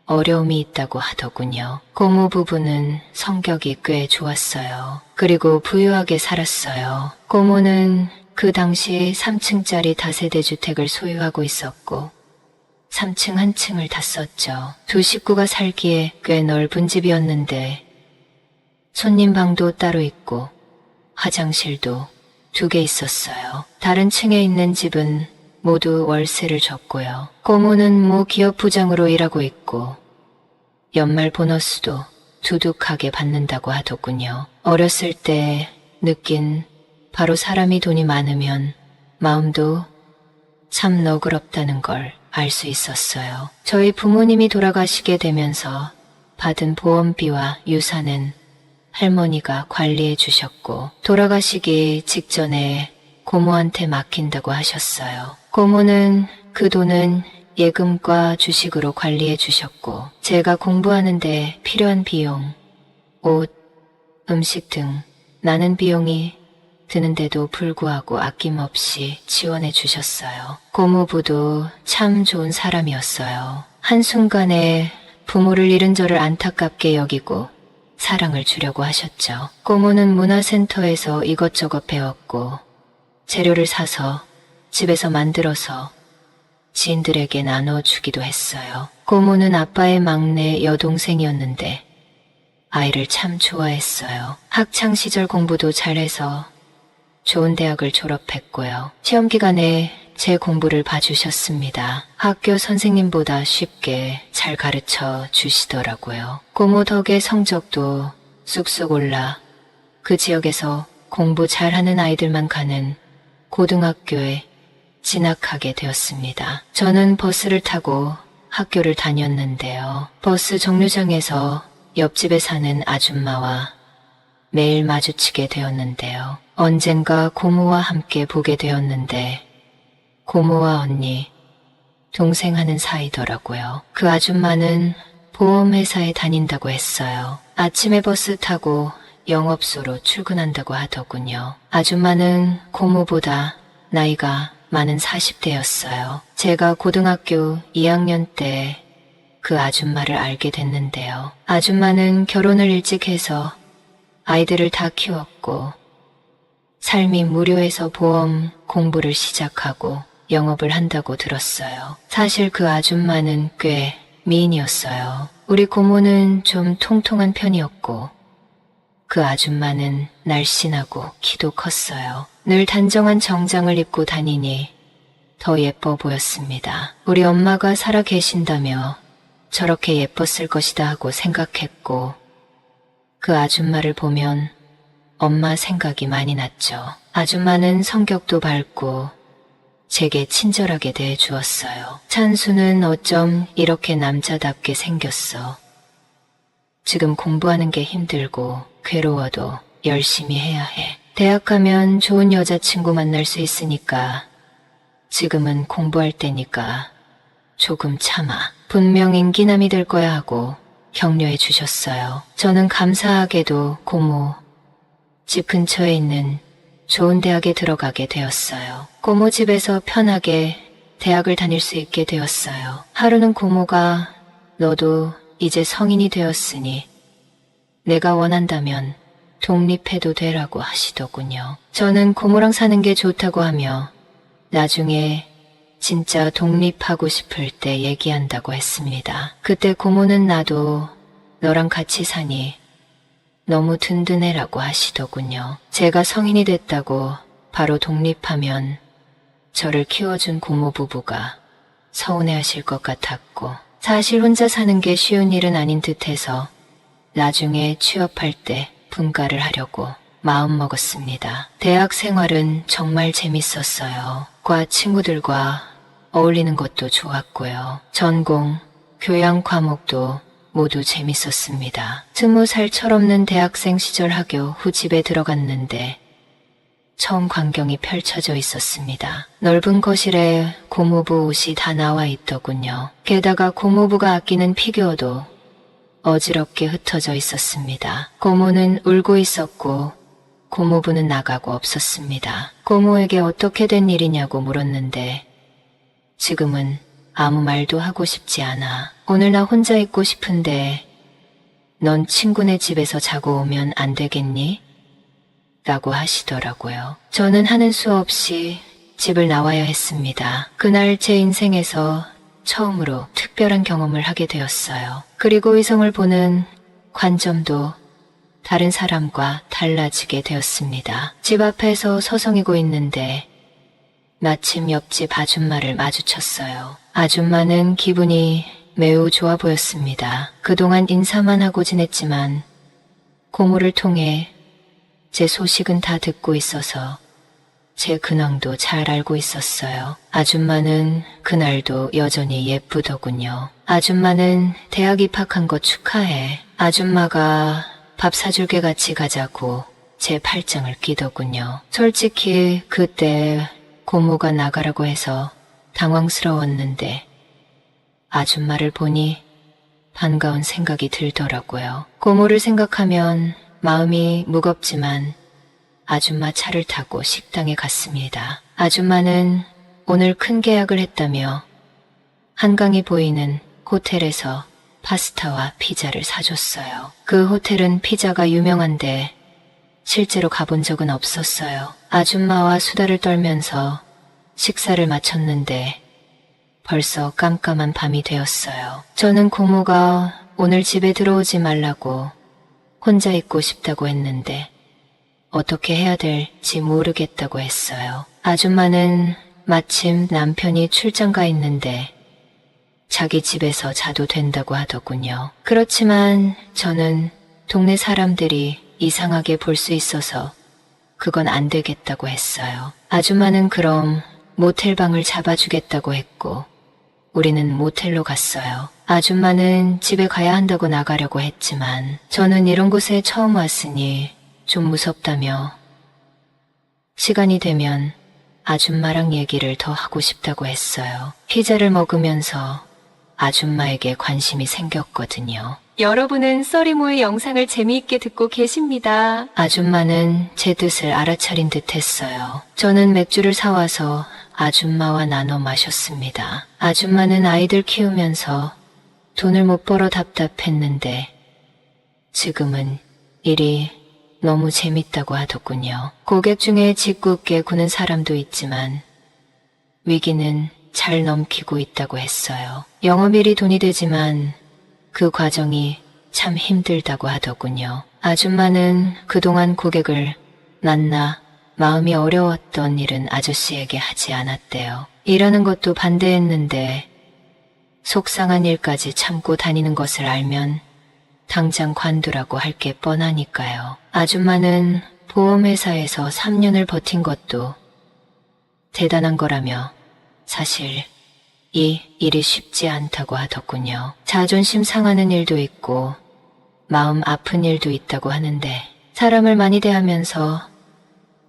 어려움이 있다고 하더군요. 고모 부부는 성격이 꽤 좋았어요. 그리고 부유하게 살았어요. 고모는 그 당시 3층짜리 다세대 주택을 소유하고 있었고 3층 한 층을 다 썼죠. 두 식구가 살기에 꽤 넓은 집이었는데 손님 방도 따로 있고 화장실도 2개 있었어요. 다른 층에 있는 집은 모두 월세를 줬고요. 고모는 모 기업 부장으로 일하고 있고 연말 보너스도 두둑하게 받는다고 하더군요. 어렸을 때 느낀 바로 사람이 돈이 많으면 마음도 참 너그럽다는 걸 알 수 있었어요. 저희 부모님이 돌아가시게 되면서 받은 보험비와 유산은 할머니가 관리해 주셨고 돌아가시기 직전에 고모한테 맡긴다고 하셨어요. 고모는 그 돈은 예금과 주식으로 관리해 주셨고 제가 공부하는데 필요한 비용, 옷, 음식 등 나는 비용이 드는데도 불구하고 아낌없이 지원해 주셨어요. 고모부도 참 좋은 사람이었어요. 한순간에 부모를 잃은 저를 안타깝게 여기고 사랑을 주려고 하셨죠. 고모는 문화센터에서 이것저것 배웠고 재료를 사서 집에서 만들어서 지인들에게 나눠주기도 했어요. 고모는 아빠의 막내 여동생이었는데 아이를 참 좋아했어요. 학창시절 공부도 잘해서 좋은 대학을 졸업했고요. 시험 기간에 제 공부를 봐주셨습니다. 학교 선생님보다 쉽게 잘 가르쳐 주시더라고요. 고모 덕에 성적도 쑥쑥 올라 그 지역에서 공부 잘하는 아이들만 가는 고등학교에 진학하게 되었습니다. 저는 버스를 타고 학교를 다녔는데요. 버스 정류장에서 옆집에 사는 아줌마와 매일 마주치게 되었는데요. 언젠가 고모와 함께 보게 되었는데 고모와 언니, 동생 하는 사이더라고요. 그 아줌마는 보험회사에 다닌다고 했어요. 아침에 버스 타고 영업소로 출근한다고 하더군요. 아줌마는 고모보다 나이가 많은 40대였어요. 제가 고등학교 2학년 때 그 아줌마를 알게 됐는데요. 아줌마는 결혼을 일찍 해서 아이들을 다 키웠고 삶이 무료해서 보험 공부를 시작하고 영업을 한다고 들었어요. 사실 그 아줌마는 꽤 미인이었어요. 우리 고모는 좀 통통한 편이었고 그 아줌마는 날씬하고 키도 컸어요. 늘 단정한 정장을 입고 다니니 더 예뻐 보였습니다. 우리 엄마가 살아 계신다며 저렇게 예뻤을 것이다 하고 생각했고 그 아줌마를 보면 엄마 생각이 많이 났죠. 아줌마는 성격도 밝고 제게 친절하게 대해주었어요. 찬수는 어쩜 이렇게 남자답게 생겼어. 지금 공부하는 게 힘들고 괴로워도 열심히 해야 해. 대학 가면 좋은 여자친구 만날 수 있으니까 지금은 공부할 때니까 조금 참아. 분명 인기남이 될 거야 하고 격려해 주셨어요. 저는 감사하게도 고모 집 근처에 있는 좋은 대학에 들어가게 되었어요. 고모 집에서 편하게 대학을 다닐 수 있게 되었어요. 하루는 고모가 너도 이제 성인이 되었으니 내가 원한다면 독립해도 되라고 하시더군요. 저는 고모랑 사는 게 좋다고 하며 나중에 진짜 독립하고 싶을 때 얘기한다고 했습니다. 그때 고모는 나도 너랑 같이 사니 너무 든든해라고 하시더군요. 제가 성인이 됐다고 바로 독립하면 저를 키워준 고모 부부가 서운해하실 것 같았고 사실 혼자 사는 게 쉬운 일은 아닌 듯해서 나중에 취업할 때 분가를 하려고 마음먹었습니다. 대학 생활은 정말 재밌었어요. 과 친구들과 어울리는 것도 좋았고요. 전공, 교양 과목도 모두 재밌었습니다. 20살 철없는 대학생 시절 학교 후 집에 들어갔는데 처음 광경이 펼쳐져 있었습니다. 넓은 거실에 고모부 옷이 다 나와 있더군요. 게다가 고모부가 아끼는 피규어도 어지럽게 흩어져 있었습니다. 고모는 울고 있었고 고모부는 나가고 없었습니다. 고모에게 어떻게 된 일이냐고 물었는데 지금은 아무 말도 하고 싶지 않아. 오늘 나 혼자 있고 싶은데 넌 친구네 집에서 자고 오면 안 되겠니? 라고 하시더라고요. 저는 하는 수 없이 집을 나와야 했습니다. 그날 제 인생에서 처음으로 특별한 경험을 하게 되었어요. 그리고 이성을 보는 관점도 다른 사람과 달라지게 되었습니다. 집 앞에서 서성이고 있는데 마침 옆집 아줌마를 마주쳤어요. 아줌마는 기분이 매우 좋아 보였습니다. 그동안 인사만 하고 지냈지만 고모를 통해 제 소식은 다 듣고 있어서 제 근황도 잘 알고 있었어요. 아줌마는 그날도 여전히 예쁘더군요. 아줌마는 대학 입학한 거 축하해. 아줌마가 밥 사줄게 같이 가자고 제 팔짱을 끼더군요. 솔직히 그때 고모가 나가라고 해서 당황스러웠는데 아줌마를 보니 반가운 생각이 들더라고요. 고모를 생각하면 마음이 무겁지만 아줌마 차를 타고 식당에 갔습니다. 아줌마는 오늘 큰 계약을 했다며 한강이 보이는 호텔에서 파스타와 피자를 사줬어요. 그 호텔은 피자가 유명한데 실제로 가본 적은 없었어요. 아줌마와 수다를 떨면서 식사를 마쳤는데 벌써 깜깜한 밤이 되었어요. 저는 고모가 오늘 집에 들어오지 말라고 혼자 있고 싶다고 했는데 어떻게 해야 될지 모르겠다고 했어요. 아줌마는 마침 남편이 출장 가 있는데 자기 집에서 자도 된다고 하더군요. 그렇지만 저는 동네 사람들이 이상하게 볼 수 있어서 그건 안 되겠다고 했어요. 아줌마는 그럼 모텔방을 잡아주겠다고 했고 우리는 모텔로 갔어요. 아줌마는 집에 가야 한다고 나가려고 했지만 저는 이런 곳에 처음 왔으니 좀 무섭다며 시간이 되면 아줌마랑 얘기를 더 하고 싶다고 했어요. 피자를 먹으면서 아줌마에게 관심이 생겼거든요. 여러분은 써리모의 영상을 재미있게 듣고 계십니다. 아줌마는 제 뜻을 알아차린 듯 했어요. 저는 맥주를 사와서 아줌마와 나눠 마셨습니다. 아줌마는 아이들 키우면서 돈을 못 벌어 답답했는데 지금은 일이 너무 재밌다고 하더군요. 고객 중에 짓궂게 구는 사람도 있지만 위기는 잘 넘기고 있다고 했어요. 영업일이 돈이 되지만 그 과정이 참 힘들다고 하더군요. 아줌마는 그동안 고객을 만나 마음이 어려웠던 일은 아저씨에게 하지 않았대요. 일하는 것도 반대했는데 속상한 일까지 참고 다니는 것을 알면 당장 관두라고 할 게 뻔하니까요. 아줌마는 보험회사에서 3년을 버틴 것도 대단한 거라며 사실 이 일이 쉽지 않다고 하더군요. 자존심 상하는 일도 있고 마음 아픈 일도 있다고 하는데 사람을 많이 대하면서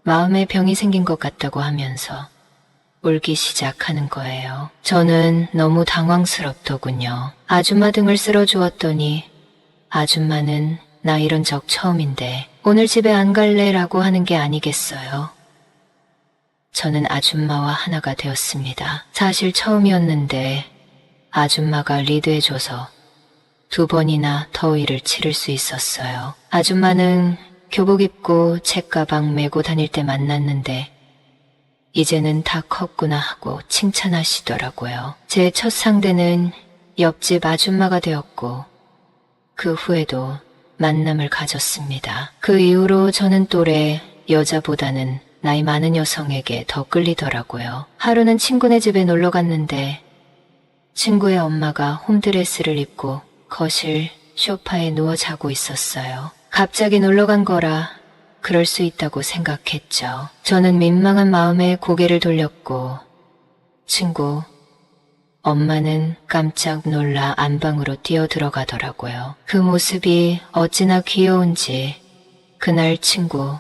마음에 병이 생긴 것 같다고 하면서 울기 시작하는 거예요. 저는 너무 당황스럽더군요. 아줌마 등을 쓸어주었더니 아줌마는 나 이런 적 처음인데 오늘 집에 안 갈래라고 하는 게 아니겠어요. 저는 아줌마와 하나가 되었습니다. 사실 처음이었는데 아줌마가 리드해줘서 2번이나 더위를 치를 수 있었어요. 아줌마는 교복 입고 책가방 메고 다닐 때 만났는데 이제는 다 컸구나 하고 칭찬하시더라고요. 제 첫 상대는 옆집 아줌마가 되었고 그 후에도 만남을 가졌습니다. 그 이후로 저는 또래 여자보다는 나이 많은 여성에게 더 끌리더라고요. 하루는 친구네 집에 놀러 갔는데 친구의 엄마가 홈드레스를 입고 거실 소파에 누워 자고 있었어요. 갑자기 놀러 간 거라 그럴 수 있다고 생각했죠. 저는 민망한 마음에 고개를 돌렸고 친구 엄마는 깜짝 놀라 안방으로 뛰어 들어가더라고요. 그 모습이 어찌나 귀여운지 그날 친구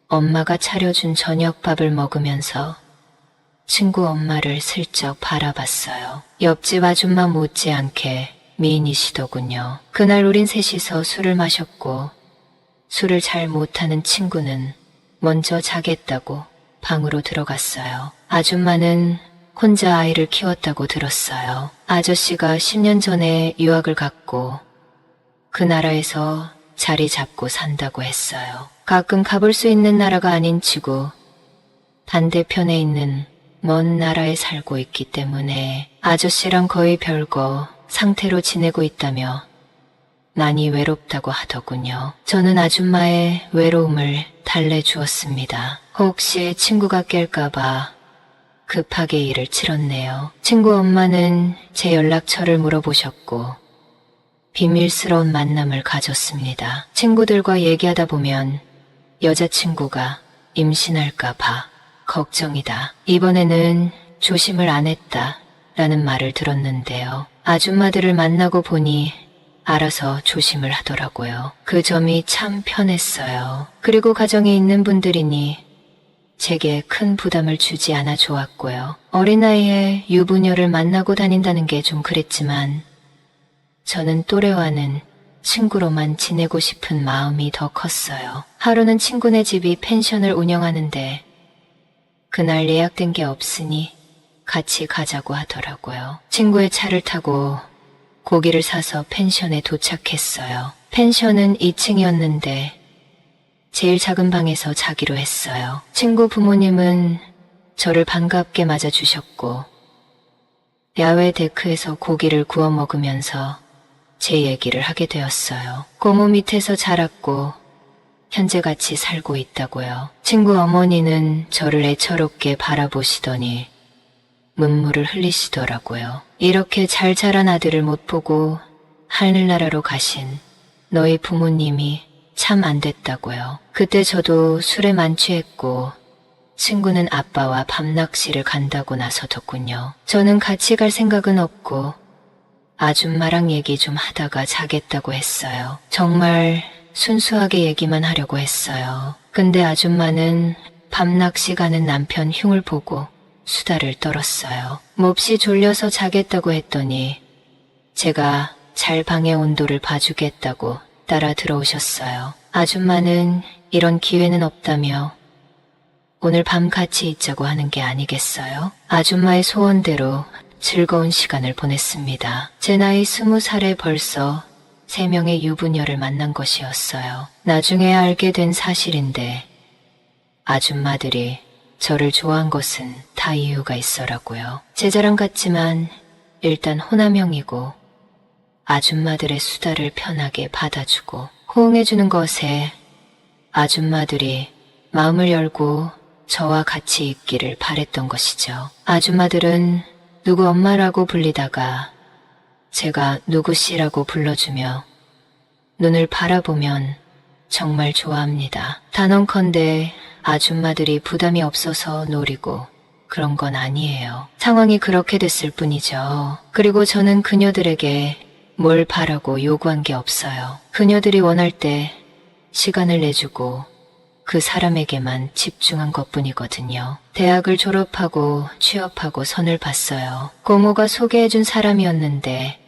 엄마가 차려준 저녁밥을 먹으면서 친구 엄마를 슬쩍 바라봤어요. 옆집 아줌마 못지않게 미인이시더군요. 그날 우린 셋이서 술을 마셨고 술을 잘 못하는 친구는 먼저 자겠다고 방으로 들어갔어요. 아줌마는 혼자 아이를 키웠다고 들었어요. 아저씨가 10년 전에 유학을 갔고 그 나라에서 자리 잡고 산다고 했어요. 가끔 가볼 수 있는 나라가 아닌 치고 반대편에 있는 먼 나라에 살고 있기 때문에 아저씨랑 거의 별거 상태로 지내고 있다며 많이 외롭다고 하더군요. 저는 아줌마의 외로움을 달래주었습니다. 혹시 친구가 깰까봐 급하게 일을 치렀네요. 친구 엄마는 제 연락처를 물어보셨고 비밀스러운 만남을 가졌습니다. 친구들과 얘기하다 보면 여자친구가 임신할까봐 걱정이다. 이번에는 조심을 안 했다 라는 말을 들었는데요. 아줌마들을 만나고 보니 알아서 조심을 하더라고요. 그 점이 참 편했어요. 그리고 가정에 있는 분들이니 제게 큰 부담을 주지 않아 좋았고요. 어린 나이에 유부녀를 만나고 다닌다는 게 좀 그랬지만 저는 또래와는 친구로만 지내고 싶은 마음이 더 컸어요. 하루는 친구네 집이 펜션을 운영하는데 그날 예약된 게 없으니 같이 가자고 하더라고요. 친구의 차를 타고 고기를 사서 펜션에 도착했어요. 펜션은 2층이었는데 제일 작은 방에서 자기로 했어요. 친구 부모님은 저를 반갑게 맞아주셨고 야외 데크에서 고기를 구워 먹으면서 제 얘기를 하게 되었어요. 고모 밑에서 자랐고 현재 같이 살고 있다고요. 친구 어머니는 저를 애처롭게 바라보시더니 눈물을 흘리시더라고요. 이렇게 잘 자란 아들을 못 보고 하늘나라로 가신 너희 부모님이 참 안 됐다고요. 그때 저도 술에 만취했고 친구는 아빠와 밤낚시를 간다고 나서더군요. 저는 같이 갈 생각은 없고 아줌마랑 얘기 좀 하다가 자겠다고 했어요. 정말 순수하게 얘기만 하려고 했어요. 근데 아줌마는 밤낚시 가는 남편 흉을 보고 수다를 떨었어요. 몹시 졸려서 자겠다고 했더니 제가 잘 방의 온도를 봐주겠다고 따라 들어오셨어요. 아줌마는 이런 기회는 없다며 오늘 밤 같이 있자고 하는 게 아니겠어요? 아줌마의 소원대로 즐거운 시간을 보냈습니다. 제 나이 20살에 벌써 3명의 유부녀를 만난 것이었어요. 나중에 알게 된 사실인데 아줌마들이 저를 좋아한 것은 다 이유가 있어라고요. 제 자랑 같지만 일단 호남형이고 아줌마들의 수다를 편하게 받아주고 호응해주는 것에 아줌마들이 마음을 열고 저와 같이 있기를 바랬던 것이죠. 아줌마들은 누구 엄마라고 불리다가 제가 누구씨라고 불러주며 눈을 바라보면 정말 좋아합니다. 단언컨대 아줌마들이 부담이 없어서 노리고 그런 건 아니에요. 상황이 그렇게 됐을 뿐이죠. 그리고 저는 그녀들에게 뭘 바라고 요구한 게 없어요. 그녀들이 원할 때 시간을 내주고 그 사람에게만 집중한 것뿐이거든요. 대학을 졸업하고 취업하고 선을 봤어요. 고모가 소개해준 사람이었는데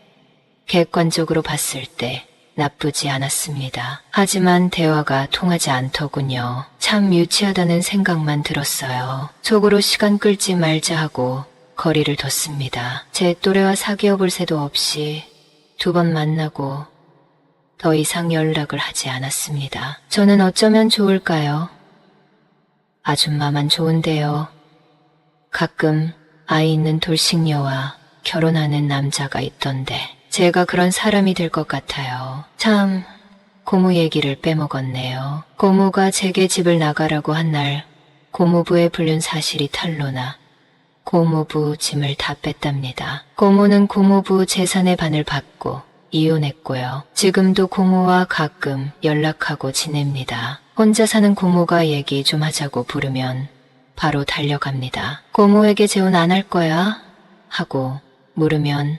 객관적으로 봤을 때 나쁘지 않았습니다. 하지만 대화가 통하지 않더군요. 참 유치하다는 생각만 들었어요. 속으로 시간 끌지 말자 하고 거리를 뒀습니다. 제 또래와 사귀어 볼 새도 없이 2번 만나고 더 이상 연락을 하지 않았습니다. 저는 어쩌면 좋을까요? 아줌마만 좋은데요. 가끔 아이 있는 돌싱녀와 결혼하는 남자가 있던데 제가 그런 사람이 될 것 같아요. 참 고모 얘기를 빼먹었네요. 고모가 제게 집을 나가라고 한 날 고모부에 불륜 사실이 탄로나 고모부 짐을 다 뺐답니다. 고모는 고모부 재산의 반을 받고 이혼했고요. 지금도 고모와 가끔 연락하고 지냅니다. 혼자 사는 고모가 얘기 좀 하자고 부르면 바로 달려갑니다. 고모에게 재혼 안 할 거야? 하고 물으면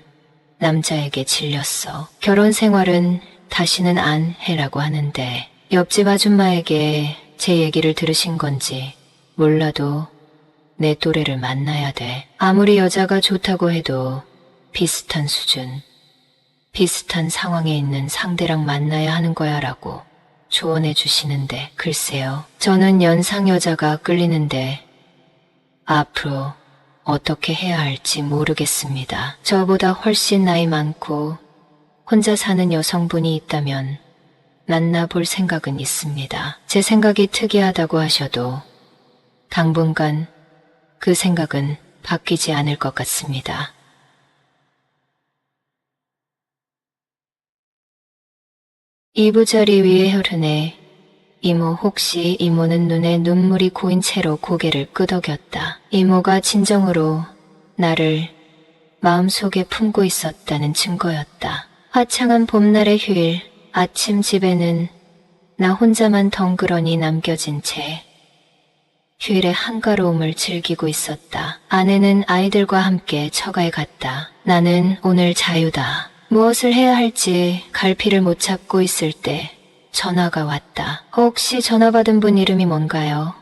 남자에게 질렸어. 결혼 생활은 다시는 안 해라고 하는데 옆집 아줌마에게 제 얘기를 들으신 건지 몰라도 내 또래를 만나야 돼. 아무리 여자가 좋다고 해도 비슷한 수준, 비슷한 상황에 있는 상대랑 만나야 하는 거야 라고 조언해 주시는데 글쎄요. 저는 연상 여자가 끌리는데 앞으로 어떻게 해야 할지 모르겠습니다. 저보다 훨씬 나이 많고 혼자 사는 여성분이 있다면 만나볼 생각은 있습니다. 제 생각이 특이하다고 하셔도 당분간 그 생각은 바뀌지 않을 것 같습니다. 이부자리 위에 혈흔에 이모 혹시 이모는 눈에 눈물이 고인 채로 고개를 끄덕였다. 이모가 진정으로 나를 마음속에 품고 있었다는 증거였다. 화창한 봄날의 휴일 아침 집에는 나 혼자만 덩그러니 남겨진 채 휴일의 한가로움을 즐기고 있었다. 아내는 아이들과 함께 처가에 갔다. 나는 오늘 자유다. 무엇을 해야 할지 갈피를 못 잡고 있을 때 전화가 왔다. 혹시 전화 받은 분 이름이 뭔가요?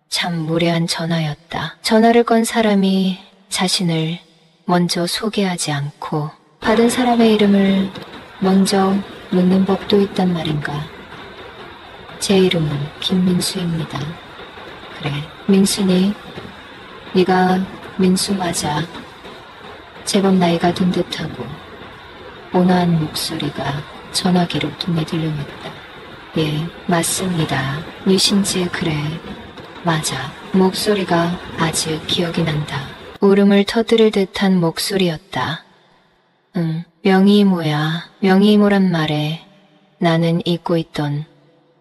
참 무례한 전화였다. 전화를 건 사람이 자신을 먼저 소개하지 않고 받은 사람의 이름을 먼저 묻는 법도 있단 말인가. 제 이름은 김민수입니다. 그래, 민수니? 네가 민수 맞아. 제법 나이가 든 듯하고 온화한 목소리가 전화기로 tum에 들려왔다. 예, 맞습니다. 니신지 그래. 맞아. 목소리가 아직 기억이 난다. 울음을 터뜨릴 듯한 목소리였다. 응, 명의이모야. 명의이모란 말에 나는 잊고 있던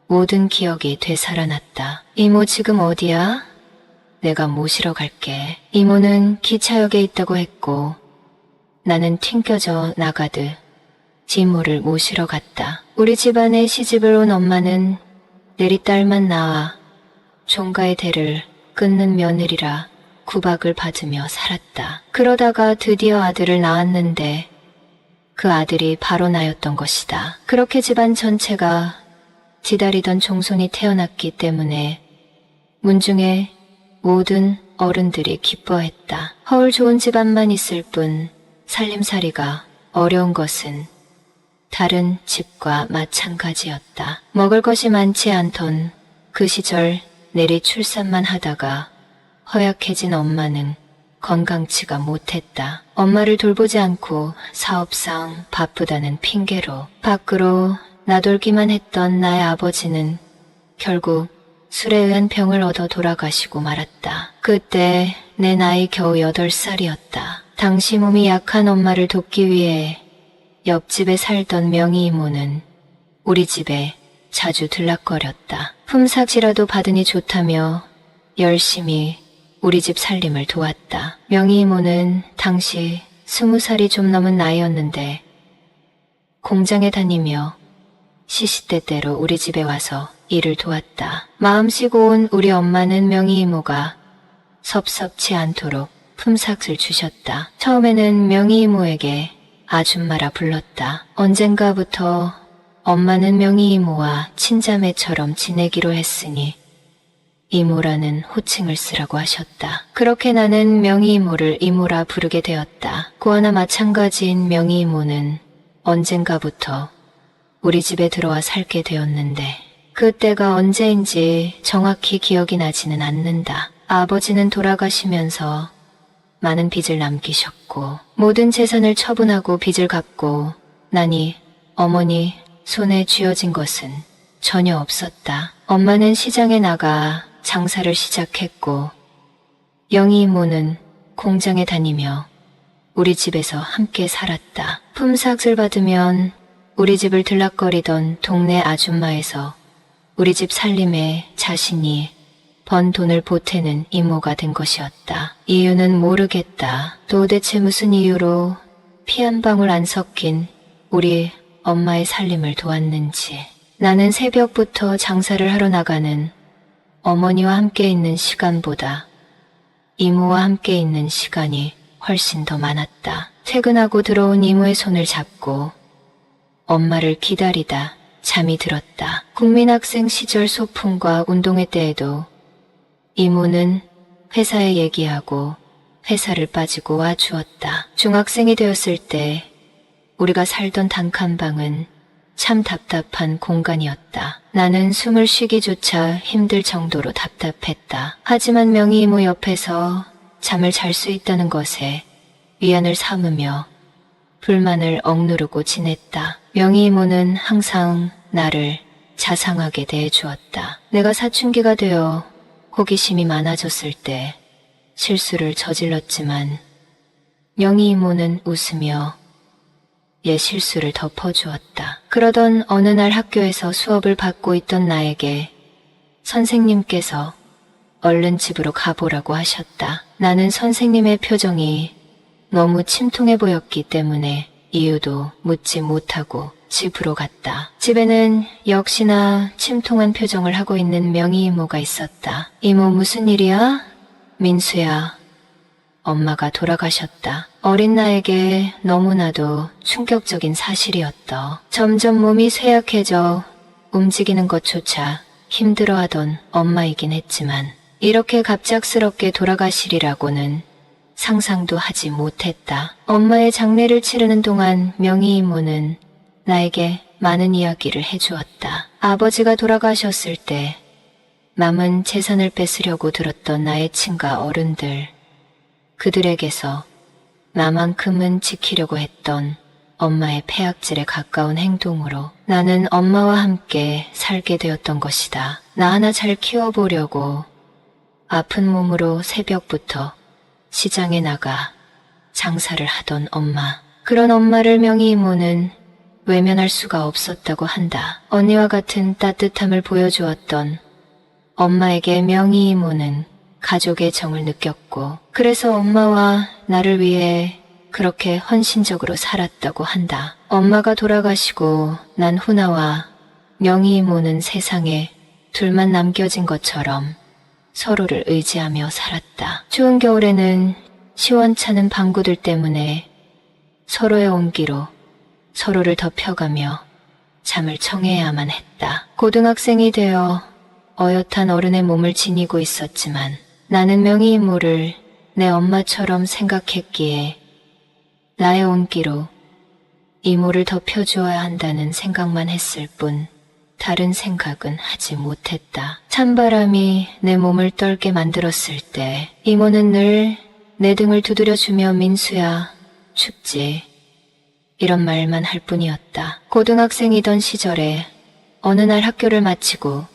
모든 기억이 되살아났다. 이모 지금 어디야? 내가 모시러 갈게. 이모는 기차역에 있다고 했고 나는 튕겨져 나가듯 이모를 모시러 갔다. 우리 집안에 시집을 온 엄마는 내리딸만 낳아 종가의 대를 끊는 며느리라 구박을 받으며 살았다. 그러다가 드디어 아들을 낳았는데 그 아들이 바로 나였던 것이다. 그렇게 집안 전체가 기다리던 종손이 태어났기 때문에 문중의 모든 어른들이 기뻐했다. 허울 좋은 집안만 있을 뿐 살림살이가 어려운 것은 다른 집과 마찬가지였다. 먹을 것이 많지 않던 그 시절 내리 출산만 하다가 허약해진 엄마는 건강치가 못했다. 엄마를 돌보지 않고 사업상 바쁘다는 핑계로 밖으로 나돌기만 했던 나의 아버지는 결국 술에 의한 병을 얻어 돌아가시고 말았다. 그때 내 나이 겨우 8살이었다. 당시 몸이 약한 엄마를 돕기 위해 옆집에 살던 명희 이모는 우리 집에 자주 들락거렸다. 품삯이라도 받으니 좋다며 열심히 우리 집 살림을 도왔다. 명희 이모는 당시 20살이 좀 넘은 나이였는데 공장에 다니며 시시때때로 우리 집에 와서 일을 도왔다. 마음 쉬고 온 우리 엄마는 명희 이모가 섭섭치 않도록 품삯을 주셨다. 처음에는 명희 이모에게 아줌마라 불렀다. 언젠가부터 엄마는 명희 이모와 친자매처럼 지내기로 했으니 이모라는 호칭을 쓰라고 하셨다. 그렇게 나는 명희 이모를 이모라 부르게 되었다. 그와나 마찬가지인 명희 이모는 언젠가부터 우리 집에 들어와 살게 되었는데 그때가 언제인지 정확히 기억이 나지는 않는다. 아버지는 돌아가시면서 많은 빚을 남기셨고 모든 재산을 처분하고 빚을 갚고 나니 어머니 손에 쥐어진 것은 전혀 없었다. 엄마는 시장에 나가 장사를 시작했고 영희 이모는 공장에 다니며 우리 집에서 함께 살았다. 품삯을 받으면 우리 집을 들락거리던 동네 아줌마에서 우리 집 살림에 자신이 번 돈을 보태는 이모가 된 것이었다. 이유는 모르겠다. 도대체 무슨 이유로 피 한 방울 안 섞인 우리 엄마의 살림을 도왔는지. 나는 새벽부터 장사를 하러 나가는 어머니와 함께 있는 시간보다 이모와 함께 있는 시간이 훨씬 더 많았다. 퇴근하고 들어온 이모의 손을 잡고 엄마를 기다리다 잠이 들었다. 국민학생 시절 소풍과 운동회 때에도 이모는 회사에 얘기하고 회사를 빠지고 와 주었다. 중학생이 되었을 때 우리가 살던 단칸방은 참 답답한 공간이었다. 나는 숨을 쉬기조차 힘들 정도로 답답했다. 하지만 명희 이모 옆에서 잠을 잘 수 있다는 것에 위안을 삼으며 불만을 억누르고 지냈다. 명희 이모는 항상 나를 자상하게 대해주었다. 내가 사춘기가 되어 호기심이 많아졌을 때 실수를 저질렀지만 명희 이모는 웃으며 얘 실수를 덮어주었다. 그러던 어느 날 학교에서 수업을 받고 있던 나에게 선생님께서 얼른 집으로 가보라고 하셨다. 나는 선생님의 표정이 너무 침통해 보였기 때문에 이유도 묻지 못하고 집으로 갔다. 집에는 역시나 침통한 표정을 하고 있는 명희 이모가 있었다. 이모 무슨 일이야? 민수야. 엄마가 돌아가셨다. 어린 나에게 너무나도 충격적인 사실이었다. 점점 몸이 쇠약해져 움직이는 것조차 힘들어하던 엄마이긴 했지만 이렇게 갑작스럽게 돌아가시리라고는 상상도 하지 못했다. 엄마의 장례를 치르는 동안 명희 이모는 나에게 많은 이야기를 해주었다. 아버지가 돌아가셨을 때 남은 재산을 뺏으려고 들었던 나의 친가 어른들, 그들에게서 나만큼은 지키려고 했던 엄마의 폐악질에 가까운 행동으로 나는 엄마와 함께 살게 되었던 것이다. 나 하나 잘 키워보려고 아픈 몸으로 새벽부터 시장에 나가 장사를 하던 엄마. 그런 엄마를 명희 이모는 외면할 수가 없었다고 한다. 언니와 같은 따뜻함을 보여주었던 엄마에게 명희 이모는 가족의 정을 느꼈고 그래서 엄마와 나를 위해 그렇게 헌신적으로 살았다고 한다. 엄마가 돌아가시고 난 후나와 명희 이모는 세상에 둘만 남겨진 것처럼 서로를 의지하며 살았다. 추운 겨울에는 시원찮은 방구들 때문에 서로의 온기로 서로를 덮여가며 잠을 청해야만 했다. 고등학생이 되어 어엿한 어른의 몸을 지니고 있었지만 나는 명희 이모를 내 엄마처럼 생각했기에 나의 온기로 이모를 덮여주어야 한다는 생각만 했을 뿐 다른 생각은 하지 못했다. 찬바람이 내 몸을 떨게 만들었을 때 이모는 늘 내 등을 두드려주며 민수야, 춥지? 이런 말만 할 뿐이었다. 고등학생이던 시절에 어느 날 학교를 마치고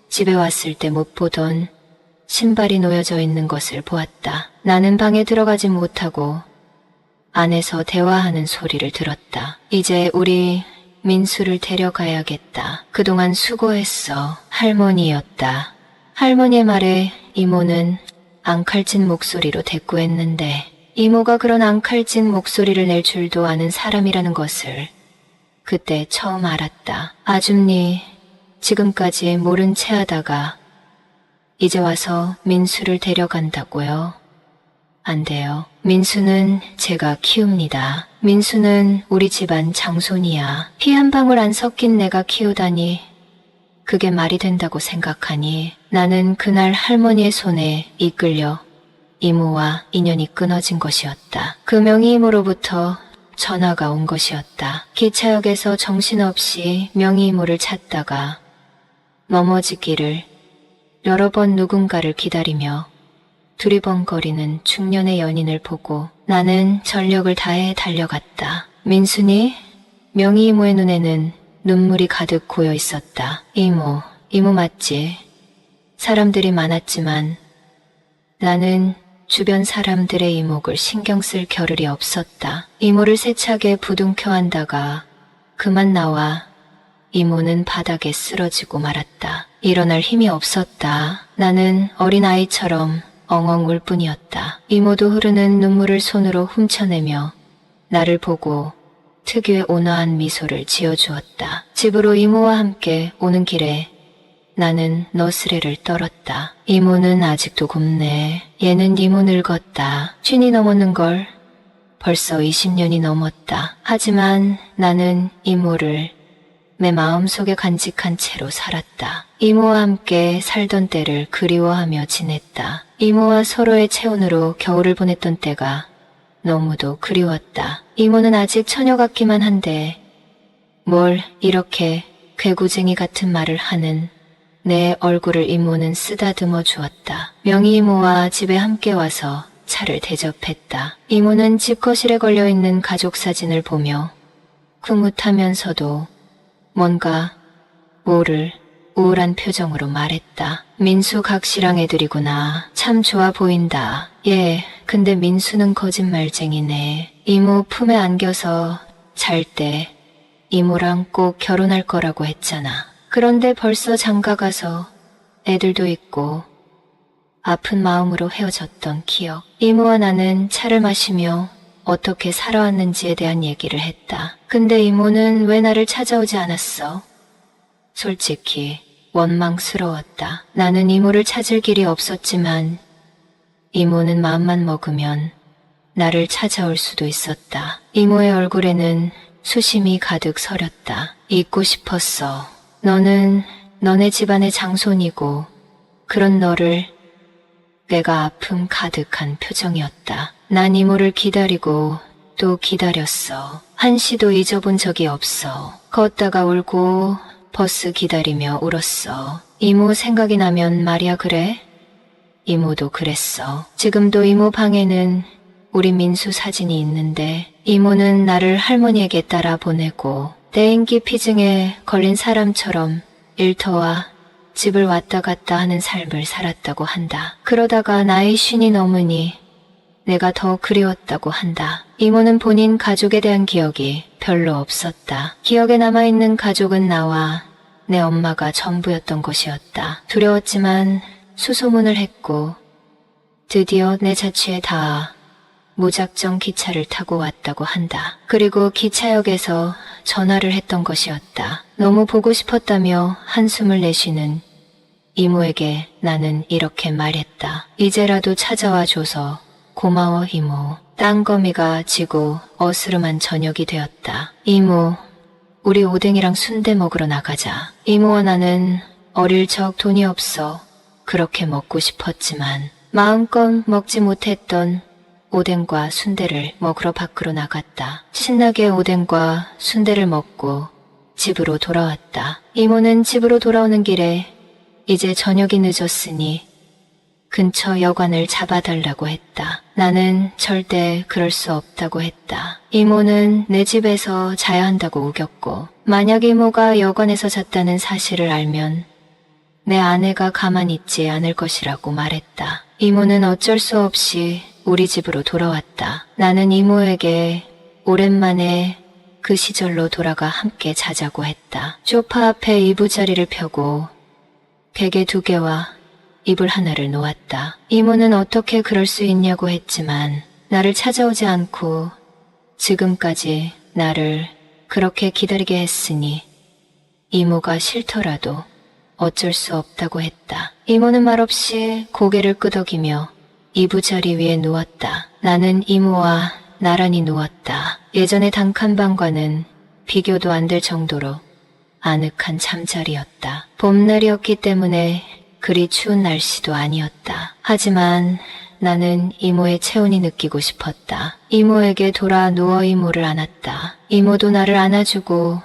집에 왔을 때 못 보던 신발이 놓여져 있는 것을 보았다. 나는 방에 들어가지 못하고 안에서 대화하는 소리를 들었다. 이제 우리 민수를 데려가야겠다. 그동안 수고했어. 할머니였다. 할머니의 말에 이모는 앙칼진 목소리로 대꾸했는데 이모가 그런 앙칼진 목소리를 낼 줄도 아는 사람이라는 것을 그때 처음 알았다. 아줌니, 지금까지 모른 채 하다가 이제 와서 민수를 데려간다고요? 안 돼요. 민수는 제가 키웁니다. 민수는 우리 집안 장손이야. 피 한 방울 안 섞인 내가 키우다니 그게 말이 된다고 생각하니 나는 그날 할머니의 손에 이끌려 이모와 인연이 끊어진 것이었다. 그 명희 이모로부터 전화가 온 것이었다. 기차역에서 정신없이 명희 이모를 찾다가 넘어지기를 여러 번 누군가를 기다리며 두리번거리는 중년의 연인을 보고 나는 전력을 다해 달려갔다. 민순이? 명희 이모의 눈에는 눈물이 가득 고여 있었다. 이모 맞지? 사람들이 많았지만 나는 주변 사람들의 이목을 신경 쓸 겨를이 없었다. 이모를 세차게 부둥켜 안다가 그만 나와 이모는 바닥에 쓰러지고 말았다. 일어날 힘이 없었다. 나는 어린아이처럼 엉엉 울 뿐이었다. 이모도 흐르는 눈물을 손으로 훔쳐내며 나를 보고 특유의 온화한 미소를 지어주었다. 집으로 이모와 함께 오는 길에 나는 너스레를 떨었다. 이모는 아직도 곱네. 얘는 이모 늙었다. 50이 넘었는걸. 벌써 20년이 넘었다. 하지만 나는 이모를 내 마음속에 간직한 채로 살았다. 이모와 함께 살던 때를 그리워하며 지냈다. 이모와 서로의 체온으로 겨울을 보냈던 때가 너무도 그리웠다. 이모는 아직 처녀 같기만 한데 뭘 이렇게 괴구쟁이 같은 말을 하는 내 얼굴을 이모는 쓰다듬어 주었다. 명희 이모와 집에 함께 와서 차를 대접했다. 이모는 집 거실에 걸려있는 가족 사진을 보며 흐뭇하면서도 뭔가 우울한 표정으로 말했다. 민수 각시랑 애들이구나. 참 좋아 보인다. 예, 근데 민수는 거짓말쟁이네. 이모 품에 안겨서 잘 때 이모랑 꼭 결혼할 거라고 했잖아. 그런데 벌써 장가가서 애들도 있고 아픈 마음으로 헤어졌던 기억. 이모와 나는 차를 마시며 어떻게 살아왔는지에 대한 얘기를 했다. 근데 이모는 왜 나를 찾아오지 않았어? 솔직히 원망스러웠다. 나는 이모를 찾을 길이 없었지만 이모는 마음만 먹으면 나를 찾아올 수도 있었다. 이모의 얼굴에는 수심이 가득 서렸다. 잊고 싶었어. 너네 집안의 장손이고 그런 너를 내가 아픔 가득한 표정이었다. 난 이모를 기다리고 또 기다렸어. 한시도 잊어본 적이 없어. 걷다가 울고 버스 기다리며 울었어. 이모 생각이 나면 말이야. 그래? 이모도 그랬어. 지금도 이모 방에는 우리 민수 사진이 있는데 이모는 나를 할머니에게 따라 보내고 대인기 피증에 걸린 사람처럼 일터와 집을 왔다 갔다 하는 삶을 살았다고 한다. 그러다가 나이 50이 넘으니 내가 더 그리웠다고 한다. 이모는 본인 가족에 대한 기억이 별로 없었다. 기억에 남아있는 가족은 나와 내 엄마가 전부였던 것이었다. 두려웠지만 수소문을 했고 드디어 내 자취에 닿아 무작정 기차를 타고 왔다고 한다. 그리고 기차역에서 전화를 했던 것이었다. 너무 보고 싶었다며 한숨을 내쉬는 이모에게 나는 이렇게 말했다. 이제라도 찾아와 줘서 고마워 이모. 땅거미가 지고 어스름한 저녁이 되었다. 이모, 우리 오뎅이랑 순대 먹으러 나가자. 이모와 나는 어릴 적 돈이 없어 그렇게 먹고 싶었지만 마음껏 먹지 못했던 오뎅과 순대를 먹으러 밖으로 나갔다. 신나게 오뎅과 순대를 먹고 집으로 돌아왔다. 이모는 집으로 돌아오는 길에 이제 저녁이 늦었으니 근처 여관을 잡아달라고 했다. 나는 절대 그럴 수 없다고 했다. 이모는 내 집에서 자야 한다고 우겼고 만약 이모가 여관에서 잤다는 사실을 알면 내 아내가 가만히 있지 않을 것이라고 말했다. 이모는 어쩔 수 없이 우리 집으로 돌아왔다. 나는 이모에게 오랜만에 그 시절로 돌아가 함께 자자고 했다. 소파 앞에 이부자리를 펴고 베개 2개와 이불 하나를 놓았다. 이모는 어떻게 그럴 수 있냐고 했지만 나를 찾아오지 않고 지금까지 나를 그렇게 기다리게 했으니 이모가 싫더라도 어쩔 수 없다고 했다. 이모는 말없이 고개를 끄덕이며 이부자리 위에 누웠다. 나는 이모와 나란히 누웠다. 예전의 단칸방과는 비교도 안 될 정도로 아늑한 잠자리였다. 봄날이었기 때문에 그리 추운 날씨도 아니었다. 하지만 나는 이모의 체온이 느끼고 싶었다. 이모에게 돌아 누워 이모를 안았다. 이모도 나를 안아주고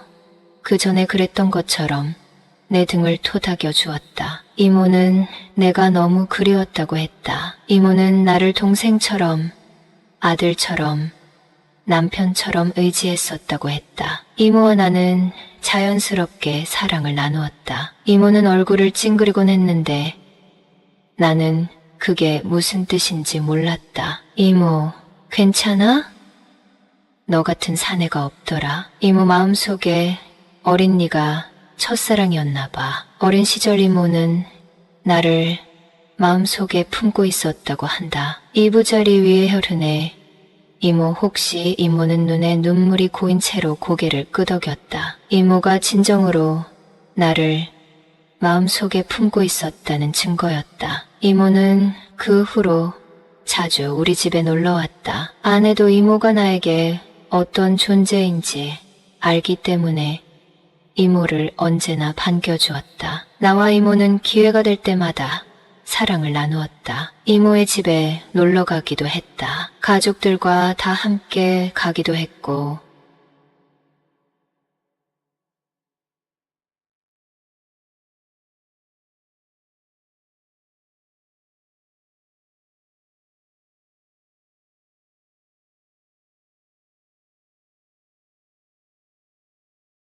그 전에 그랬던 것처럼 내 등을 토닥여 주었다. 이모는 내가 너무 그리웠다고 했다. 이모는 나를 동생처럼, 아들처럼, 남편처럼 의지했었다고 했다. 이모와 나는 자연스럽게 사랑을 나누었다. 이모는 얼굴을 찡그리곤 했는데 나는 그게 무슨 뜻인지 몰랐다. 이모, 괜찮아? 너 같은 사내가 없더라. 이모 마음속에 어린 네가 첫사랑이었나 봐. 어린 시절 이모는 나를 마음속에 품고 있었다고 한다. 이부자리 위에 혈흔해 이모 혹시 이모는 눈에 눈물이 고인 채로 고개를 끄덕였다. 이모가 진정으로 나를 마음속에 품고 있었다는 증거였다. 이모는 그 후로 자주 우리 집에 놀러왔다. 아내도 이모가 나에게 어떤 존재인지 알기 때문에 이모를 언제나 반겨주었다. 나와 이모는 기회가 될 때마다 사랑을 나누었다. 이모의 집에 놀러 가기도 했다. 가족들과 다 함께 가기도 했고